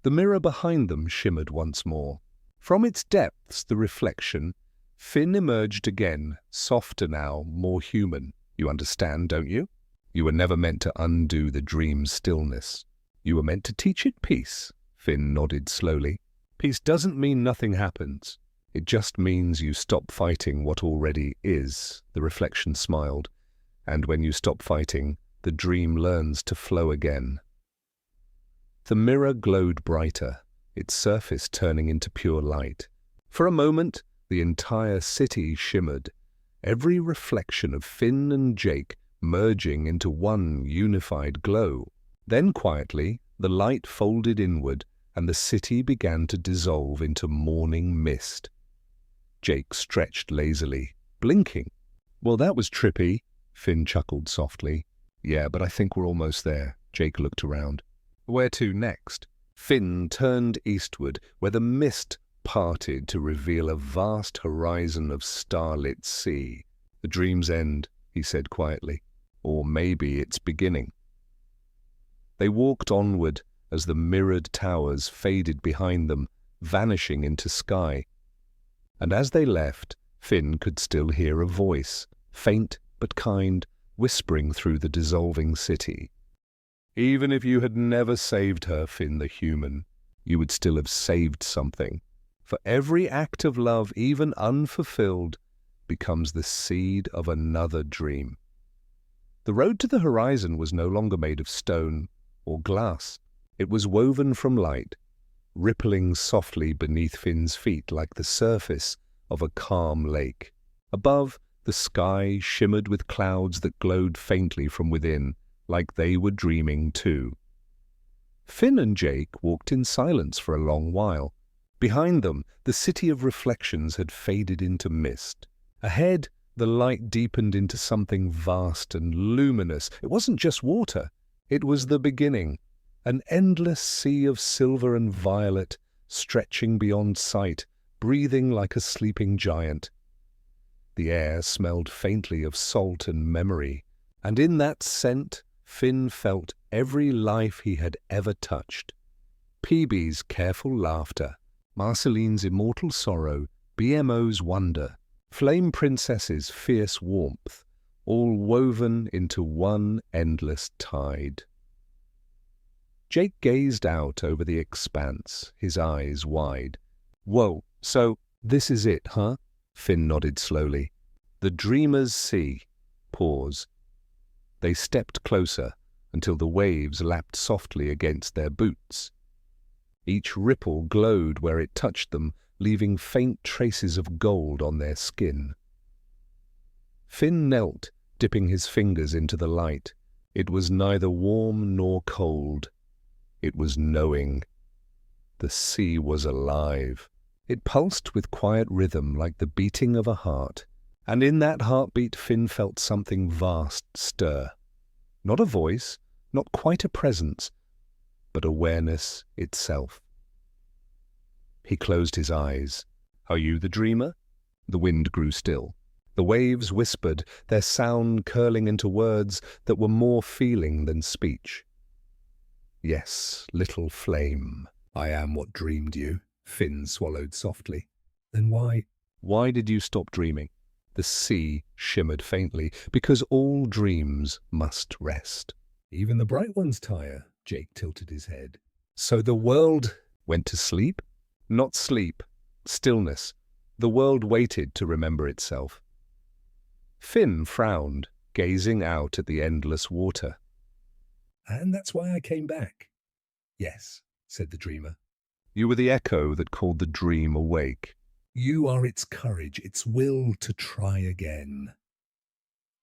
The mirror behind them shimmered once more. From its depths, the reflection, Finn emerged again, softer now, more human. "You understand, don't you? You were never meant to undo the dream's stillness. You were meant to teach it peace." Finn nodded slowly. "Peace doesn't mean nothing happens. It just means you stop fighting what already is." The reflection smiled. "And when you stop fighting, the dream learns to flow again." The mirror glowed brighter, its surface turning into pure light. For a moment, the entire city shimmered, every reflection of Finn and Jake merging into one unified glow. Then quietly, the light folded inward, and the city began to dissolve into morning mist. Jake stretched lazily, blinking. "Well, that was trippy," Finn chuckled softly. "Yeah, but I think we're almost there." Jake looked around. "Where to next?" Finn turned eastward, where the mist parted to reveal a vast horizon of starlit sea. "The dream's end," he said quietly. "Or maybe its beginning." They walked onward as the mirrored towers faded behind them, vanishing into sky. And as they left, Finn could still hear a voice, faint but kind, whispering through the dissolving city. "Even if you had never saved her, Finn the human, you would still have saved something. For every act of love, even unfulfilled, becomes the seed of another dream." The road to the horizon was no longer made of stone or glass. It was woven from light, rippling softly beneath Finn's feet like the surface of a calm lake. Above, the sky shimmered with clouds that glowed faintly from within, like they were dreaming too. Finn and Jake walked in silence for a long while. Behind them, the city of reflections had faded into mist. Ahead, the light deepened into something vast and luminous. It wasn't just water. It was the beginning, an endless sea of silver and violet, stretching beyond sight, breathing like a sleeping giant. The air smelled faintly of salt and memory, and in that scent, Finn felt every life he had ever touched. Peebee's careful laughter, Marceline's immortal sorrow, Beemo's wonder, Flame Princess's fierce warmth, all woven into one endless tide. Jake gazed out over the expanse, his eyes wide. Whoa, so this is it, huh? Finn nodded slowly. The Dreamer's Sea. Pause. They stepped closer until the waves lapped softly against their boots. Each ripple glowed where it touched them, leaving faint traces of gold on their skin. Finn knelt, dipping his fingers into the light. It was neither warm nor cold. It was knowing. The sea was alive. It pulsed with quiet rhythm like the beating of a heart, and in that heartbeat Finn felt something vast stir. Not a voice, not quite a presence, but awareness itself. He closed his eyes. Are you the dreamer? The wind grew still. The waves whispered, their sound curling into words that were more feeling than speech. Yes, little flame. I am what dreamed you, Finn swallowed softly. Then why? Why did you stop dreaming? The sea shimmered faintly, because all dreams must rest. Even the bright ones tire, Jake tilted his head. So the world went to sleep? Not sleep, stillness. The world waited to remember itself. Finn frowned, gazing out at the endless water. And that's why I came back. Yes, said the dreamer. You were the echo that called the dream awake. You are its courage, its will to try again.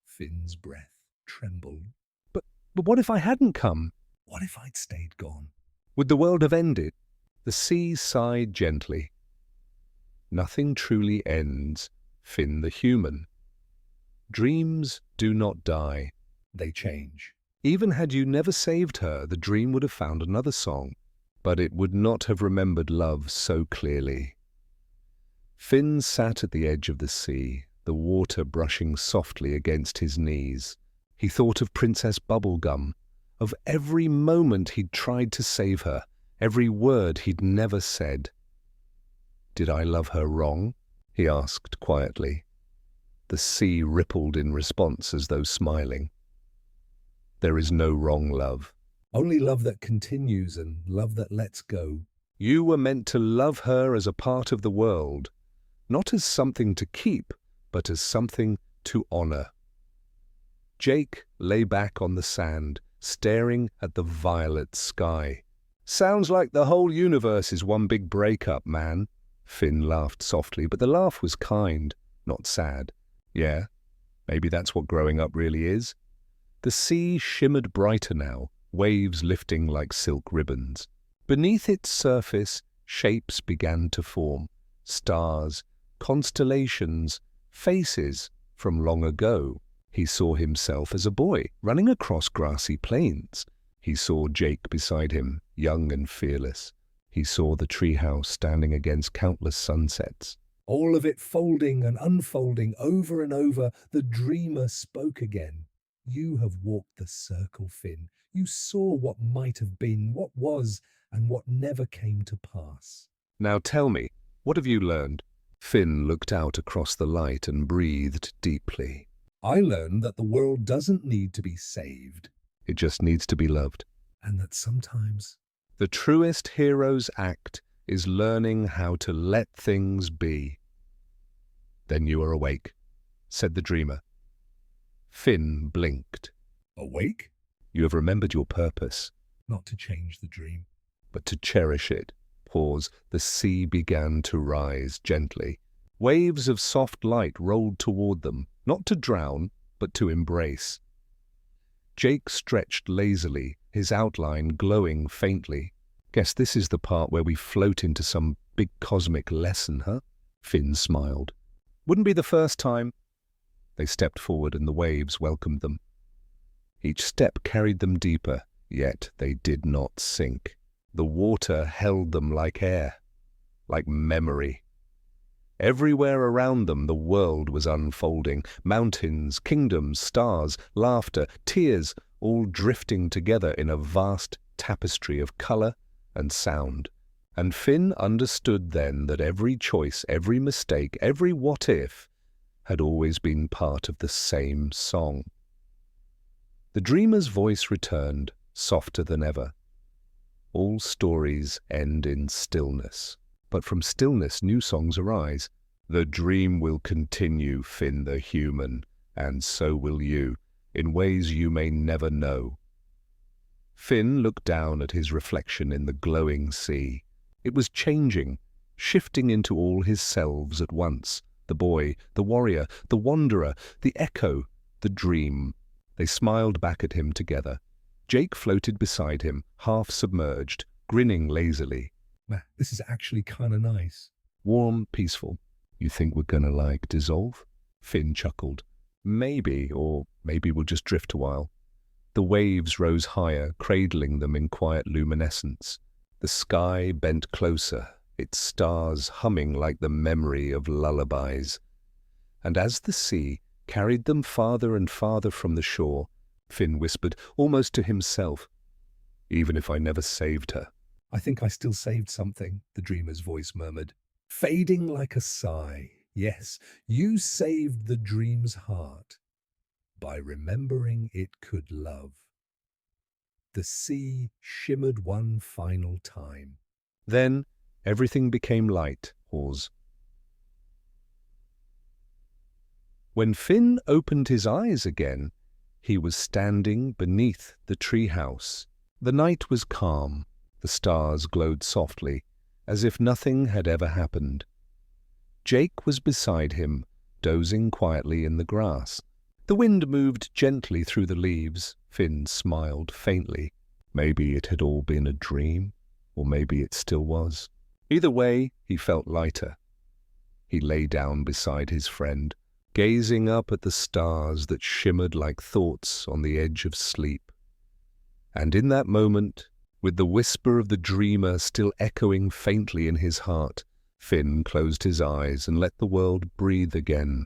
Finn's breath trembled. But what if I hadn't come? What if I'd stayed gone? Would the world have ended? The sea sighed gently. Nothing truly ends, Finn the human. Dreams do not die. They change. Even had you never saved her, the dream would have found another song, but it would not have remembered love so clearly. Finn sat at the edge of the sea, the water brushing softly against his knees. He thought of Princess Bubblegum, of every moment he'd tried to save her, every word he'd never said. Did I love her wrong? He asked quietly. The sea rippled in response as though smiling. There is no wrong love. Only love that continues and love that lets go. You were meant to love her as a part of the world, not as something to keep, but as something to honor. Jake lay back on the sand, staring at the violet sky. Sounds like the whole universe is one big breakup, man. Finn laughed softly, but the laugh was kind, not sad. Yeah, maybe that's what growing up really is. The sea shimmered brighter now, waves lifting like silk ribbons. Beneath its surface, shapes began to form. Stars, constellations, faces from long ago. He saw himself as a boy, running across grassy plains. He saw Jake beside him, young and fearless. He saw the treehouse standing against countless sunsets. All of it folding and unfolding over and over, the dreamer spoke again. You have walked the circle, Finn. You saw what might have been, what was, and what never came to pass. Now tell me, what have you learned? Finn looked out across the light and breathed deeply. I learned that the world doesn't need to be saved. It just needs to be loved. And that sometimes the truest hero's act is learning how to let things be. Then you are awake, said the dreamer. Finn blinked. Awake? You have remembered your purpose. Not to change the dream, but to cherish it. Pause. The sea began to rise gently. Waves of soft light rolled toward them, not to drown, but to embrace. Jake stretched lazily, his outline glowing faintly. Guess this is the part where we float into some big cosmic lesson, huh? Finn smiled. Wouldn't be the first time. They stepped forward and the waves welcomed them. Each step carried them deeper, yet they did not sink. The water held them like air, like memory. Everywhere around them the world was unfolding. Mountains, kingdoms, stars, laughter, tears, all drifting together in a vast tapestry of color and sound. And Finn understood then that every choice, every mistake, every what if had always been part of the same song. The dreamer's voice returned, softer than ever. All stories end in stillness, but from stillness new songs arise. The dream will continue, Finn the human, and so will you, in ways you may never know. Finn looked down at his reflection in the glowing sea. It was changing, shifting into all his selves at once. The boy, the warrior, the wanderer, the echo, the dream. They smiled back at him together. Jake floated beside him, half submerged, grinning lazily. This is actually kind of nice. Warm, peaceful. You think we're gonna, dissolve? Finn chuckled. Maybe, or maybe we'll just drift a while. The waves rose higher, cradling them in quiet luminescence. The sky bent closer, its stars humming like the memory of lullabies. And as the sea carried them farther and farther from the shore, Finn whispered, almost to himself, "Even if I never saved her." I think I still saved something, the dreamer's voice murmured. Fading like a sigh. Yes, you saved the dream's heart by remembering it could love. The sea shimmered one final time. Then everything became light. Pause. When Finn opened his eyes again, he was standing beneath the treehouse. The night was calm. The stars glowed softly, as if nothing had ever happened. Jake was beside him, dozing quietly in the grass. The wind moved gently through the leaves. Finn smiled faintly. Maybe it had all been a dream, or maybe it still was. Either way, he felt lighter. He lay down beside his friend, gazing up at the stars that shimmered like thoughts on the edge of sleep. And in that moment, with the whisper of the dreamer still echoing faintly in his heart, Finn closed his eyes and let the world breathe again.